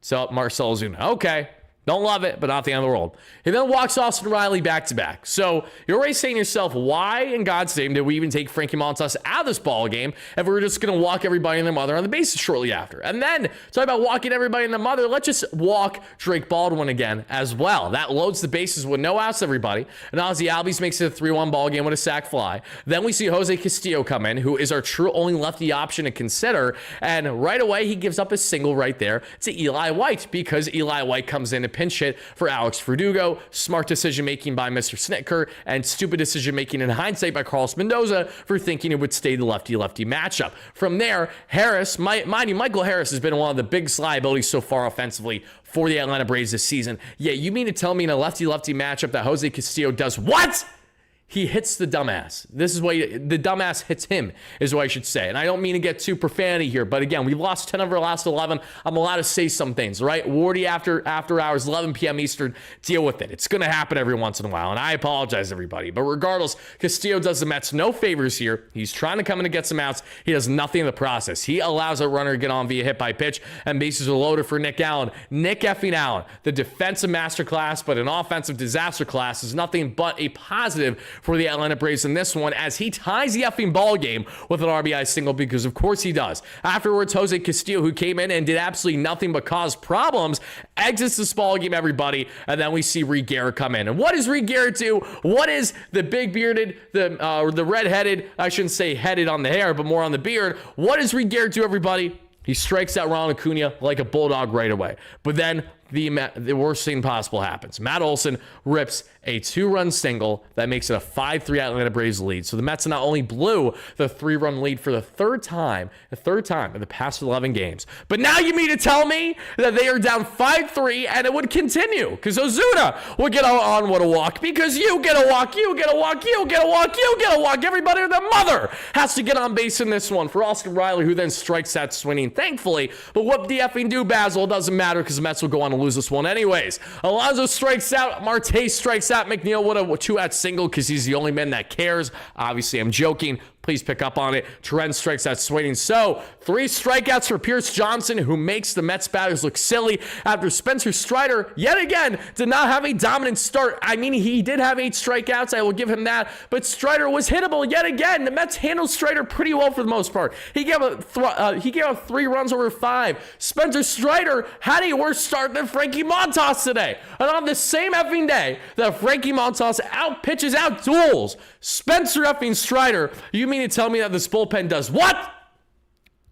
So Marcell Ozuna. Okay. Don't love it, but not the end of the world. He then walks Austin Riley back-to-back. So you're already saying to yourself, why in God's name did we even take Frankie Montas out of this ball game if we were just going to walk everybody and their mother on the bases shortly after? And then, talk about walking everybody and their mother, let's just walk Drake Baldwin again as well. That loads the bases with no outs, everybody. And Ozzy Albies makes it a 3-1 ball game with a sac fly. Then we see Jose Castillo come in, who is our true only lefty option to consider. And right away, he gives up a single right there to Eli White, because Eli White comes in to pinch hit for Alex Verdugo. Smart decision-making by Mr. Snitker, and stupid decision-making in hindsight by Carlos Mendoza for thinking it would stay the lefty-lefty matchup. From there, Harris, mind you, Michael Harris has been one of the biggest liabilities so far offensively for the Atlanta Braves this season. Yeah, you mean to tell me in a lefty-lefty matchup that Jose Castillo does what? He hits the dumbass. This is what the dumbass hits him, is what I should say. And I don't mean to get too profanity here, but again, we lost 10 of our last 11. I'm allowed to say some things, right? Wardy after hours, 11 p.m. Eastern, deal with it. It's going to happen every once in a while, and I apologize, everybody. But regardless, Castillo does the Mets no favors here. He's trying to come in and get some outs. He does nothing in the process. He allows a runner to get on via hit by pitch, and bases are loaded for Nick Allen. Nick effing Allen, the defensive masterclass, but an offensive disaster class, is nothing but a positive for the Atlanta Braves in this one, as he ties the effing ball game with an RBI single, because of course he does. Afterwards, Jose Castillo, who came in and did absolutely nothing but cause problems, exits this ball game, everybody, and then we see Reed Garrett come in. And what does Reed Garrett do? What is the big bearded, the red-headed, I shouldn't say headed on the hair, but more on the beard, what does Reed Garrett do, everybody? He strikes out Ronald Acuna like a bulldog right away. But then the worst thing possible happens. Matt Olson rips a 2-run single that makes it a 5-3 Atlanta Braves lead. So the Mets not only blew the 3-run lead for the third time in the past 11 games, but now you mean to tell me that they are down 5-3 and it would continue, because Ozuna would get on with a walk, because you get a walk, you get a walk, you get a walk, you get a walk. Everybody and their mother has to get on base in this one for Austin Riley, who then strikes out swinging, thankfully. But what the effing do, Basil? It doesn't matter, because the Mets will go on to lose this one anyways. Alonso strikes out, Marte strikes out, McNeil with a 2-out single, because he's the only man that cares. Obviously, I'm joking. Please pick up on it. Terren strikes out swinging. So 3 strikeouts for Pierce Johnson, who makes the Mets batters look silly after Spencer Strider yet again did not have a dominant start. I mean, he did have 8 strikeouts. I will give him that. But Strider was hittable yet again. The Mets handled Strider pretty well for the most part. He gave up 3 runs over 5. Spencer Strider had a worse start than Frankie Montas today. And on the same effing day that Frankie Montas out-pitches, out-duels Spencer effing Strider, you mean to tell me that this bullpen does what?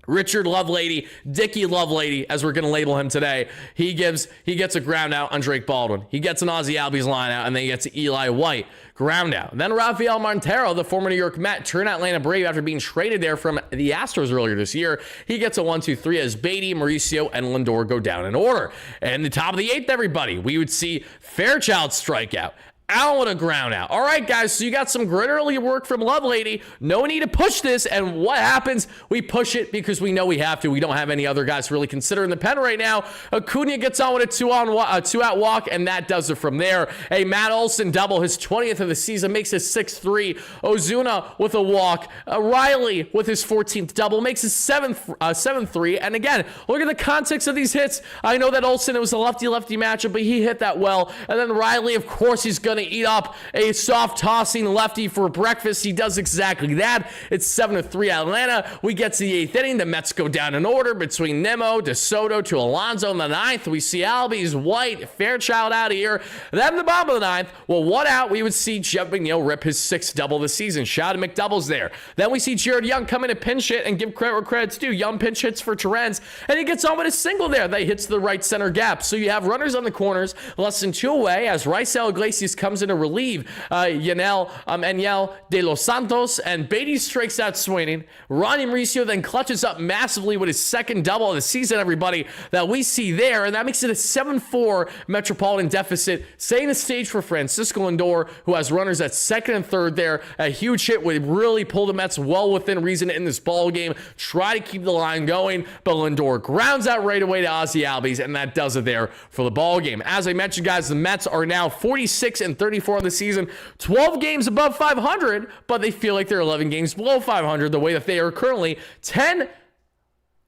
Richard Lovelady, Dickie Lovelady, as we're going to label him today, he gets a ground out on Drake Baldwin. He gets an Ozzy Albies line out, and then he gets Eli White ground out. Then Rafael Montero, the former New York Met, turned Atlanta Brave after being traded there from the Astros earlier this year. He gets a 1-2-3 as Beatty, Mauricio, and Lindor go down in order. And the top of the 8th, everybody, we would see Fairchild strikeout, Out with a ground out. All right, guys, so you got some great early work from Lovelady. No need to push this, and what happens? We push it because we know we have to. We don't have any other guys to really consider in the pen right now. Acuna gets on with a two-out walk, and that does it from there. A Matt Olson double, his 20th of the season, makes his 6-3. Ozuna with a walk. Riley with his 14th double, makes his 7-3. And again, look at the context of these hits. I know that Olson, it was a lefty-lefty matchup, but he hit that well. And then Riley, of course, he's going to eat up a soft tossing lefty for breakfast. He does exactly that. It's 7-3 Atlanta. We get to the 8th inning. The Mets go down in order between Nimmo, DeSoto to Alonso in the 9th. We see Albies, White, Fairchild out of here. Then the bottom of the 9th, well, one out, we would see Jeff McNeil rip his 6th double of the season. Shout out to McDoubles there. Then we see Jared Young come in to pinch hit and give credit where credit's due. Young pinch hits for Terrence, and he gets on with a single there that hits the right center gap. So you have runners on the corners, less than 2 away as Raisel Iglesias comes in to relieve Enyel de los Santos, and Beatty strikes out swinging. Ronnie Mauricio then clutches up massively with his 2nd double of the season, everybody, that we see there, and that makes it a 7-4 Metropolitan deficit, setting the stage for Francisco Lindor, who has runners at 2nd and 3rd there. A huge hit would really pull the Mets well within reason in this ball game. Try to keep the line going, but Lindor grounds out right away to Ozzy Albies, and that does it there for the ball game. As I mentioned, guys, the Mets are now 46-34 on the season, 12 games above 500, but they feel like they're 11 games below 500 the way that they are currently. 10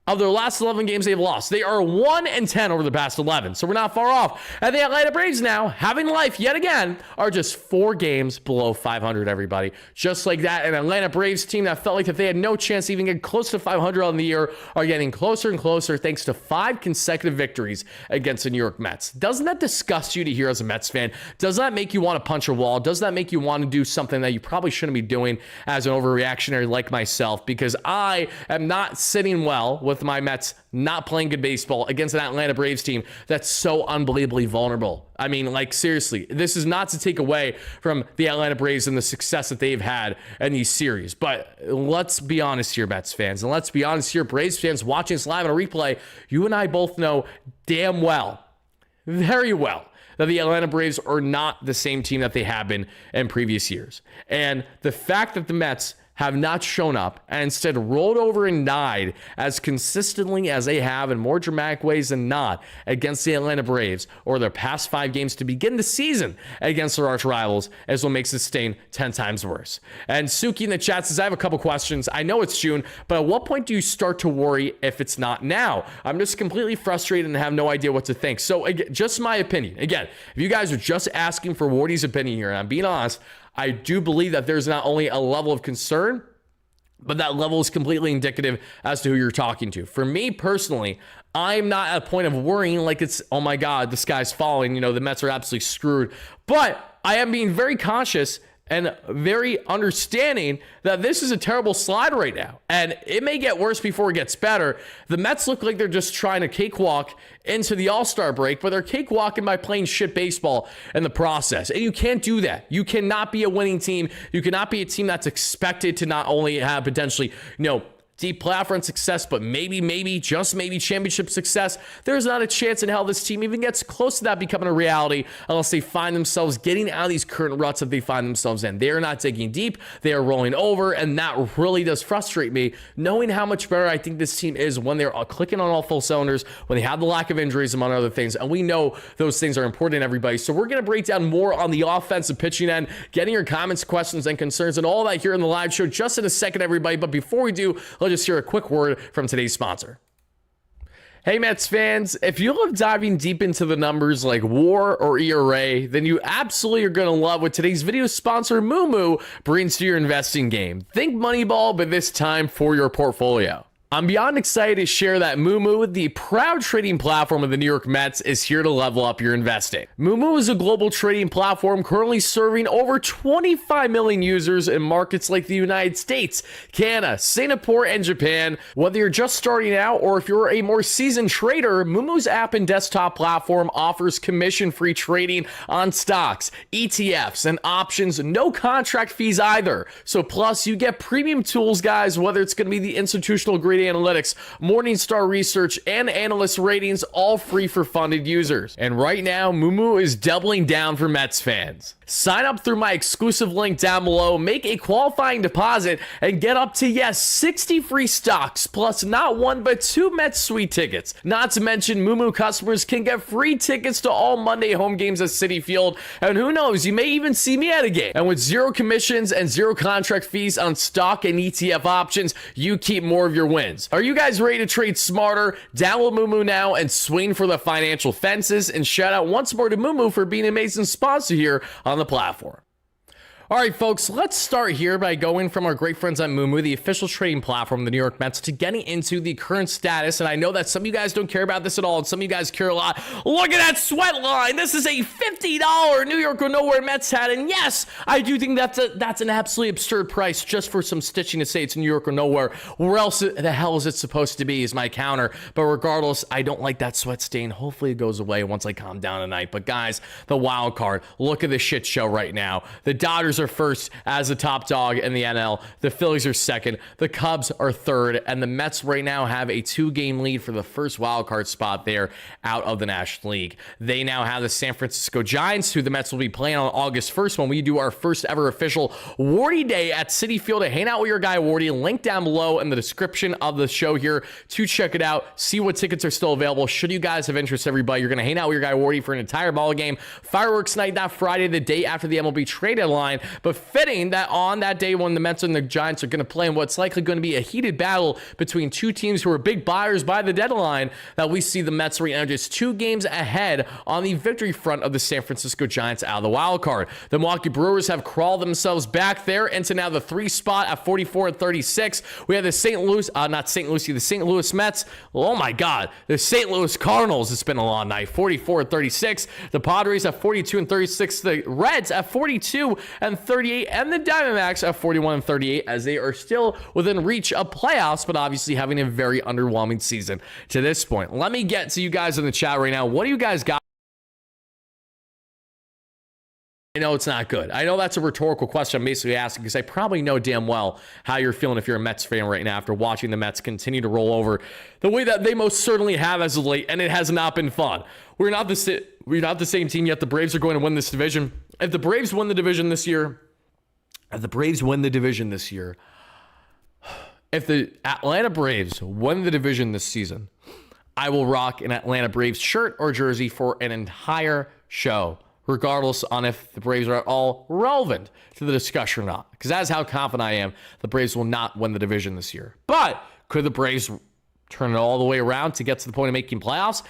of their last 11 games they've lost. They are 1-10 over the past 11, so we're not far off. And the Atlanta Braves now, having life yet again, are just 4 games below 500, everybody. Just like that, an Atlanta Braves team that felt like that they had no chance to even get close to 500 on the year are getting closer and closer thanks to 5 consecutive victories against the New York Mets. Doesn't that disgust you to hear as a Mets fan? Does that make you want to punch a wall? Does that make you want to do something that you probably shouldn't be doing as an overreactionary like myself? Because I am not sitting well with my Mets not playing good baseball against an Atlanta Braves team that's so unbelievably vulnerable. I mean, like, seriously, this is not to take away from the Atlanta Braves and the success that they've had in these series. But let's be honest here, Mets fans, and let's be honest here, Braves fans watching this live on a replay. You and I both know damn well, very well, that the Atlanta Braves are not the same team that they have been in previous years. And the fact that the Mets have not shown up and instead rolled over and died as consistently as they have in more dramatic ways than not against the Atlanta Braves or their past 5 games to begin the season against their arch rivals is what makes this stain 10 times worse. And Suki in the chat says, I have a couple questions. I know it's June, but at what point do you start to worry if it's not now? I'm just completely frustrated and have no idea what to think. So again, just my opinion. Again, if you guys are just asking for Wardy's opinion here, and I'm being honest, I do believe that there's not only a level of concern, but that level is completely indicative as to who you're talking to. For me personally, I'm not at a point of worrying like it's, oh my God, the sky's falling. You know, the Mets are absolutely screwed. But I am being very cautious and very understanding that this is a terrible slide right now. And it may get worse before it gets better. The Mets look like they're just trying to cakewalk into the All-Star break, but they're cakewalking by playing shit baseball in the process. And you can't do that. You cannot be a winning team. You cannot be a team that's expected to not only have potentially, deep playoff run success, but maybe, just maybe championship success. There's not a chance in hell this team even gets close to that becoming a reality unless they find themselves getting out of these current ruts that they find themselves in. They are not digging deep. They are rolling over, and that really does frustrate me, knowing how much better I think this team is when they're clicking on all full cylinders, when they have the lack of injuries, among other things, and we know those things are important to everybody. So we're going to break down more on the offensive pitching end, getting your comments, questions, and concerns, and all that here in the live show just in a second, everybody. But before we do, let's just hear a quick word from today's sponsor. Hey Mets fans, if you love diving deep into the numbers like WAR or ERA, then you absolutely are going to love what today's video sponsor Moo brings to your investing game. Think Moneyball, but this time for your portfolio. I'm beyond excited to share that Moo, the proud trading platform of the New York Mets, is here to level up your investing. Moo is a global trading platform currently serving over 25 million users in markets like the United States, Canada, Singapore, and Japan. Whether you're just starting out or if you're a more seasoned trader, Moo's app and desktop platform offers commission-free trading on stocks, ETFs, and options, no contract fees either. So plus, you get premium tools, guys, whether it's going to be the institutional grade analytics, Morningstar research, and analyst ratings, all free for funded users. And right now, Mumu is doubling down for Mets fans. Sign up through my exclusive link down below, make a qualifying deposit, and get up to, yes, 60 free stocks, plus not one but two Mets Suite tickets. Not to mention, Mumu customers can get free tickets to all Monday home games at Citi Field, and who knows, you may even see me at a game. And with zero commissions and zero contract fees on stock and ETF options, you keep more of your wins. Are you guys ready to trade smarter? Download Mumu now and swing for the financial fences. And shout out once more to Mumu for being an amazing sponsor here on the platform. All right, folks, let's start here by going from our great friends at Mumu, the official trading platform of the New York Mets, to getting into the current status. And I know that some of you guys don't care about this at all, and some of you guys care a lot. Look at that sweat line. This is a $50 New York or Nowhere Mets hat. And yes, I do think that's an absolutely absurd price just for some stitching to say it's New York or Nowhere. Where else the hell is it supposed to be is my counter. But regardless, I don't like that sweat stain. Hopefully it goes away once I calm down tonight. But guys, the wild card, look at the shit show right now. The Dodgers are first as the top dog in the NL. The Phillies are second. The Cubs are third. And the Mets right now have a 2-game lead for the first wild card spot there out of the National League. They now have the San Francisco Giants, who the Mets will be playing on August 1st when we do our first ever official Wardy Day at Citi Field to hang out with your guy Wardy. Link down below in the description of the show here to check it out. See what tickets are still available. Should you guys have interest, everybody, you're going to hang out with your guy Wardy for an entire ball game. Fireworks night that Friday, the day after the MLB trade deadline. But fitting that on that day when the Mets and the Giants are going to play in what's likely going to be a heated battle between two teams who are big buyers by the deadline, that we see the Mets right now just 2 games ahead on the victory front of the San Francisco Giants out of the wild card. The Milwaukee Brewers have crawled themselves back there into now the 3 spot at 44-36. We have the the St. Louis Mets. Oh my God, the St. Louis Cardinals. It's been a long night. 44-36. The Padres at 42-36. The Reds at 42-38. And the Diamondbacks at 41-38, as they are still within reach of playoffs, but obviously having a very underwhelming season to this point. Let me get to you guys in the chat right now. What do you guys got? I know it's not good. I know that's a rhetorical question I'm basically asking because I probably know damn well how you're feeling if you're a Mets fan right now after watching the Mets continue to roll over the way that they most certainly have as of late, and it has not been fun. We're not the same team yet. The Braves are going to win this division. If the Braves win the division this year, if the Atlanta Braves win the division this season, I will rock an Atlanta Braves shirt or jersey for an entire show, regardless on if the Braves are at all relevant to the discussion or not. Because that's how confident I am the Braves will not win the division this year. But could the Braves turn it all the way around to get to the point of making playoffs?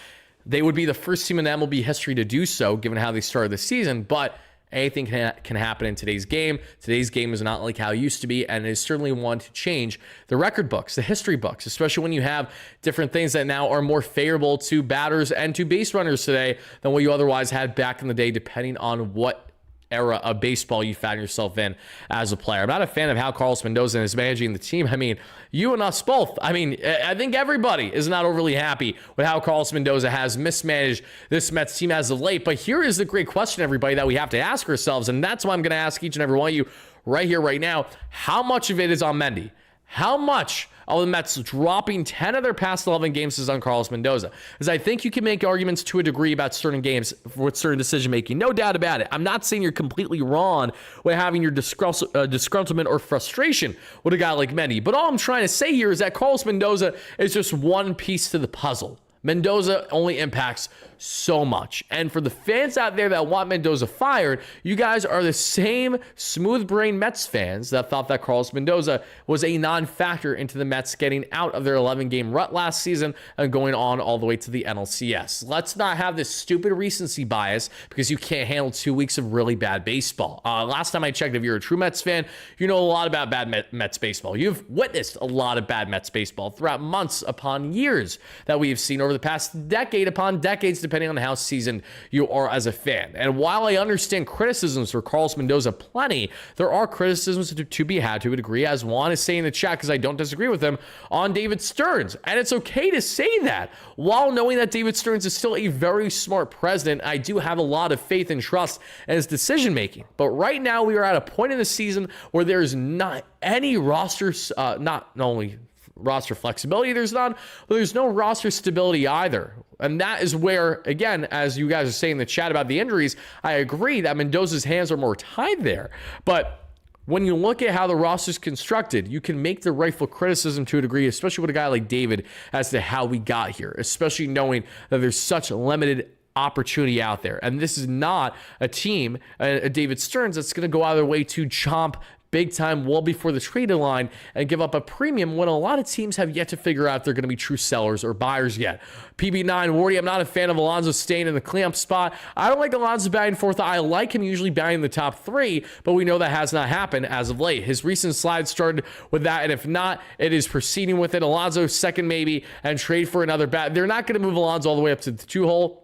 They would be the first team in MLB history to do so, given how they started the season. But anything can happen in today's game. Today's game is not like how it used to be, and it is certainly one to change the record books, the history books, especially when you have different things that now are more favorable to batters and to base runners today than what you otherwise had back in the day, depending on what era of baseball you found yourself in as a player. I'm not a fan of how Carlos Mendoza is managing the team. I mean, you and us both. I mean, I think everybody is not overly happy with how Carlos Mendoza has mismanaged this Mets team as of late. But here is the great question, everybody, that we have to ask ourselves, and that's why I'm going to ask each and every one of you right here, right now. How much of it is on Mendy? How much of the Mets dropping 10 of their past 11 games is on Carlos Mendoza? Because I think you can make arguments to a degree about certain games with certain decision-making. No doubt about it. I'm not saying you're completely wrong with having your disgruntlement or frustration with a guy like Mendy. But all I'm trying to say here is that Carlos Mendoza is just one piece to the puzzle. Mendoza only impacts so much. And for the fans out there that want Mendoza fired, you guys are the same smooth-brained Mets fans that thought that Carlos Mendoza was a non-factor into the Mets getting out of their 11-game rut last season and going on all the way to the NLCS. Let's not have this stupid recency bias because you can't handle 2 weeks of really bad baseball. Last time I checked, if you're a true Mets fan, you know a lot about bad Mets baseball. You've witnessed a lot of bad Mets baseball throughout months upon years that we have seen over the past decade upon decades, depending on how seasoned you are as a fan. And while I understand criticisms for Carlos Mendoza plenty, there are criticisms to be had to a degree, as Juan is saying in the chat, because I don't disagree with him, on David Stearns. And it's okay to say that. While knowing that David Stearns is still a very smart president, I do have a lot of faith and trust in his decision-making. But right now, we are at a point in the season where there is not any rosters, not only roster flexibility, there's none, but there's no roster stability either. And that is where, again, as you guys are saying in the chat about the injuries, I agree that Mendoza's hands are more tied there. But when you look at how the roster's constructed, you can make the rightful criticism to a degree, especially with a guy like David, as to how we got here, especially knowing that there's such limited opportunity out there. And this is not a team, a David Stearns, that's going to go out of their way to chomp big time well before the trade line and give up a premium when a lot of teams have yet to figure out they're going to be true sellers or buyers yet. PB9 Wardy, I'm not a fan of Alonso staying in the clamp spot. I don't like Alonso batting fourth. I like him usually batting in the top three, but we know that has not happened as of late. His recent slide started with that, and if not, it is proceeding with it. Alonso second maybe, and trade for another bat. They're not going to move Alonso all the way up to the 2-hole.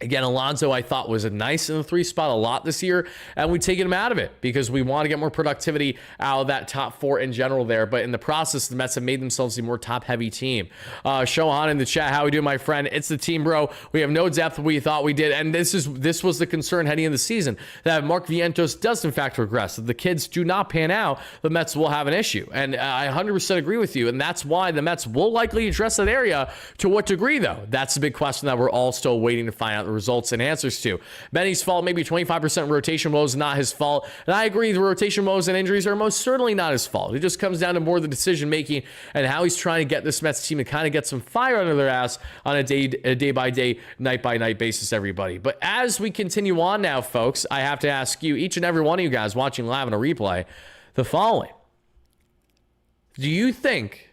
Again, Alonso, I thought, was nice in the 3 spot a lot this year, and we've taken him out of it because we want to get more productivity out of that top 4 in general there. But in the process, the Mets have made themselves a more top-heavy team. Shohan in the chat, how we doing, my friend? It's the team, bro. We have no depth we thought we did, and this was the concern heading into the season, that Mark Vientos does, in fact, regress. If the kids do not pan out, the Mets will have an issue, and I 100% agree with you, and that's why the Mets will likely address that area. To what degree, though? That's the big question that we're all still waiting to find out results and answers to. Benny's fault, maybe 25% rotation woes, not his fault. And I agree, the rotation woes and injuries are most certainly not his fault. It just comes down to more the decision making and how he's trying to get this Mets team to kind of get some fire under their ass on a day by day, night by night basis, everybody. But as we continue on now, folks, I have to ask you, each and every one of you guys watching live on a replay, the following. Do you think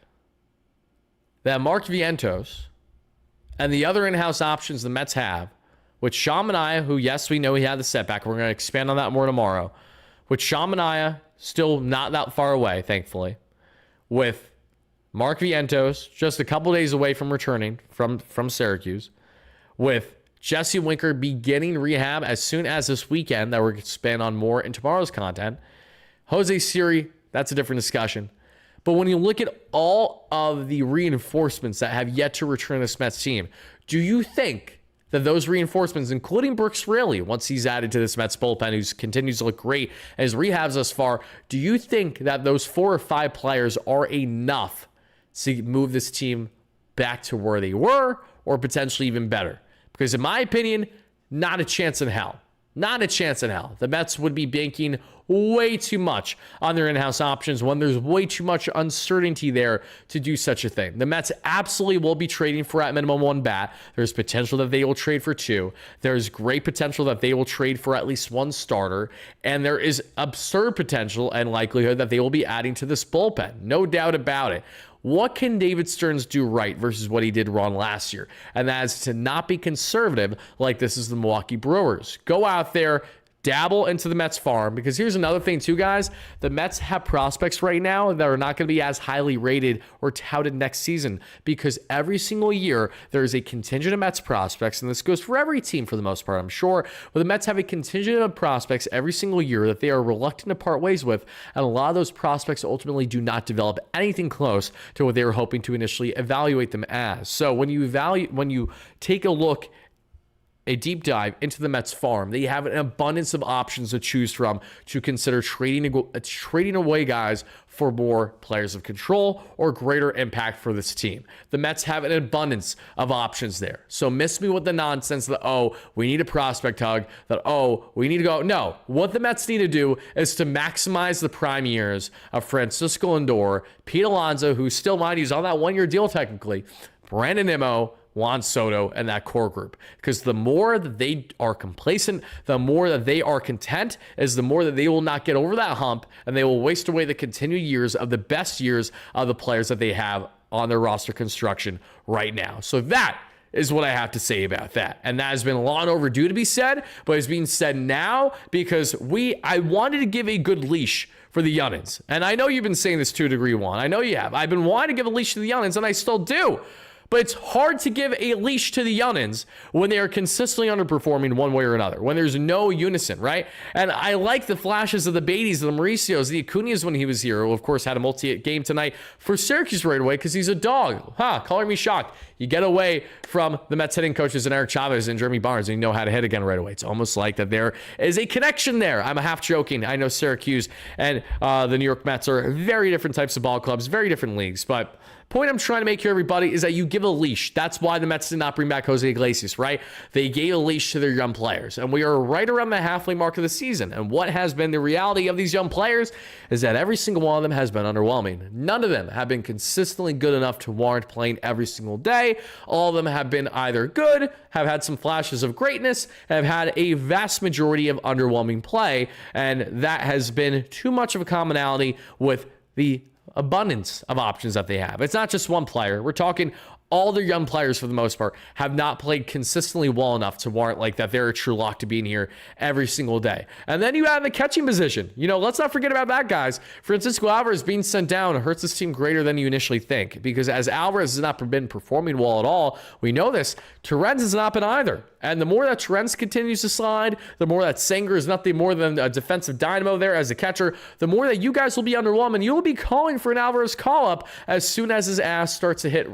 that Mark Vientos and the other in-house options the Mets have, with Sean Manaea, who, yes, we know he had the setback. We're going to expand on that more tomorrow. With Sean Manaea, still not that far away, thankfully. With Mark Vientos, just a couple days away from returning from Syracuse. With Jesse Winker beginning rehab as soon as this weekend, that we're going to expand on more in tomorrow's content. Jose Siri, that's a different discussion. But when you look at all of the reinforcements that have yet to return this Mets team, do you think that those reinforcements, including Brooks Raley, once he's added to this Mets bullpen, who continues to look great as rehabs thus far, do you think that those 4 or 5 players are enough to move this team back to where they were, or potentially even better? Because in my opinion, not a chance in hell. Not a chance in hell. The Mets would be banking way too much on their in-house options when there's way too much uncertainty there to do such a thing. The Mets absolutely will be trading for at minimum 1 bat. There's potential that they will trade for 2. There's great potential that they will trade for at least 1 starter. And there is absurd potential and likelihood that they will be adding to this bullpen. No doubt about it. What can David Stearns do right versus what he did wrong last year? And that is to not be conservative like this is the Milwaukee Brewers. Go out there, dabble into the Mets farm, because here's another thing too, guys. The Mets have prospects right now that are not going to be as highly rated or touted next season, because every single year there is a contingent of Mets prospects, and this goes for every team for the most part, I'm sure, but the Mets have a contingent of prospects every single year that they are reluctant to part ways with, and a lot of those prospects ultimately do not develop anything close to what they were hoping to initially evaluate them as. So when you take a look, a deep dive into the Mets farm, they have an abundance of options to choose from to consider trading away guys for more players of control or greater impact for this team. The Mets have an abundance of options there. So miss me with the nonsense that, oh, we need a prospect hug, that, oh, we need to go. No, what the Mets need to do is to maximize the prime years of Francisco Lindor, Pete Alonso, who still, mind you, is on that 1-year deal technically, Brandon Nimmo, Juan Soto, and that core group. Because the more that they are complacent, the more that they are content, is the more that they will not get over that hump, and they will waste away the continued years of the best years of the players that they have on their roster construction right now. So that is what I have to say about that. And that has been long overdue to be said, but it's being said now because I wanted to give a good leash for the youngins. And I know you've been saying this to a degree, Juan. I know you have. I've been wanting to give a leash to the youngins, and I still do. But it's hard to give a leash to the youngins when they are consistently underperforming one way or another, when there's no unison, right? And I like the flashes of the Beatties, the Mauricios, the Acuñas when he was here, who of course had a multi-game tonight for Syracuse right away because he's a dog. Color me shocked. You get away from the Mets hitting coaches and Eric Chavez and Jeremy Barnes, and you know how to hit again right away. It's almost like that there is a connection there. I'm half joking. I know Syracuse and the New York Mets are very different types of ball clubs, very different leagues, but point I'm trying to make here, everybody, is that you give a leash. That's why the Mets did not bring back Jose Iglesias, right? They gave a leash to their young players, and we are right around the halfway mark of the season. And what has been the reality of these young players is that every single one of them has been underwhelming. None of them have been consistently good enough to warrant playing every single day. All of them have been either good, have had some flashes of greatness, have had a vast majority of underwhelming play, and that has been too much of a commonality with the abundance of options that they have. It's not just one player. We're talking all their young players, for the most part, have not played consistently well enough to warrant like that they're a true lock to being here every single day. And then you add the catching position. Let's not forget about that, guys. Francisco Alvarez being sent down hurts this team greater than you initially think, because as Alvarez has not been performing well at all, we know this, Torrens has not been either. And the more that Torrens continues to slide, the more that Senga is nothing more than a defensive dynamo there as a catcher, the more that you guys will be underwhelmed, and you will be calling for an Alvarez call-up as soon as his ass starts to hit,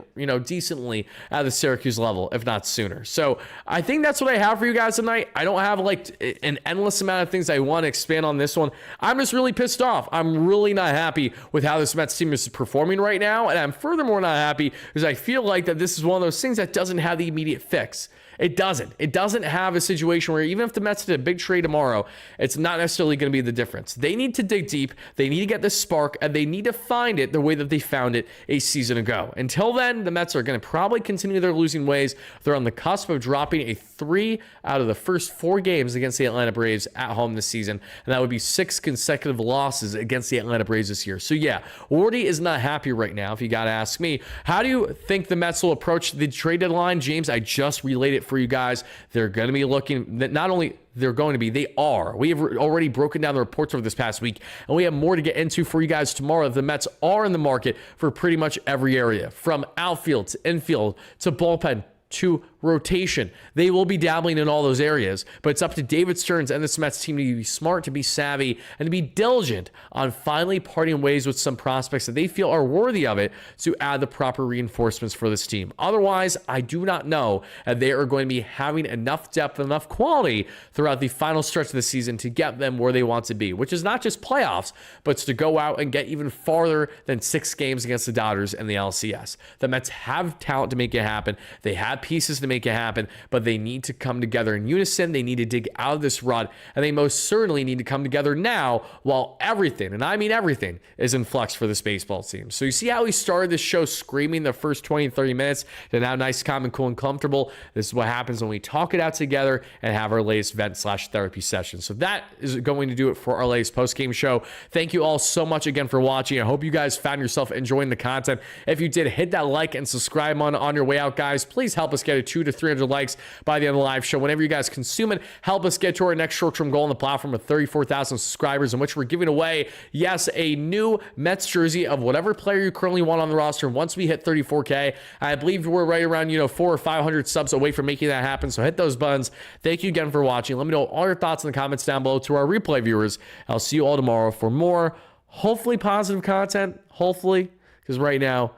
decently at the Syracuse level, if not sooner. So I think that's what I have for you guys tonight. I don't have like an endless amount of things I want to expand on this one. I'm just really pissed off. I'm really not happy with how this Mets team is performing right now, and I'm furthermore not happy because I feel like that this is one of those things that doesn't have the immediate fix. It doesn't. It doesn't have a situation where even if the Mets did a big trade tomorrow, it's not necessarily going to be the difference. They need to dig deep. They need to get this spark, and they need to find it the way that they found it a season ago. Until then, the Mets are going to probably continue their losing ways. They're on the cusp of dropping a 3 out of the first 4 games against the Atlanta Braves at home this season, and that would be 6 consecutive losses against the Atlanta Braves this year. So yeah, Wardy is not happy right now, if you got to ask me. How do you think the Mets will approach the trade deadline? James, I just relayed it for you guys. They're going to be looking, not only they're going to be, they are. We have already broken down the reports over this past week, and we have more to get into for you guys tomorrow. The Mets are in the market for pretty much every area, from outfield to infield to bullpen to rotation. They will be dabbling in all those areas, but it's up to David Stearns and this Mets team to be smart, to be savvy, and to be diligent on finally parting ways with some prospects that they feel are worthy of it to add the proper reinforcements for this team. Otherwise, I do not know that they are going to be having enough depth and enough quality throughout the final stretch of the season to get them where they want to be, which is not just playoffs, but it's to go out and get even farther than 6 games against the Dodgers and the LCS. The Mets have talent to make it happen. They have pieces to make it happen, but they need to come together in unison. They need to dig out of this rut, and they most certainly need to come together now while everything, and I mean everything, is in flux for this baseball team. So you see how we started this show screaming the first 20 and 30 minutes, to now nice, calm, and cool, and comfortable. This is what happens when we talk it out together and have our latest vent/therapy session. So that is going to do it for our latest post-game show. Thank you all so much again for watching. I hope you guys found yourself enjoying the content. If you did, hit that like and subscribe on your way out, guys. Please help us get a 200 to 300 likes by the end of the live show. Whenever you guys consume it, help us get to our next short-term goal on the platform of 34,000 subscribers, in which we're giving away, yes, a new Mets jersey of whatever player you currently want on the roster. Once we hit 34K, I believe we're right around 400 or 500 subs away from making that happen. So hit those buttons. Thank you again for watching. Let me know all your thoughts in the comments down below. To our replay viewers, I'll see you all tomorrow for more, hopefully positive content. Hopefully, because right now,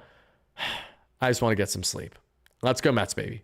I just want to get some sleep. Let's go Mets, baby.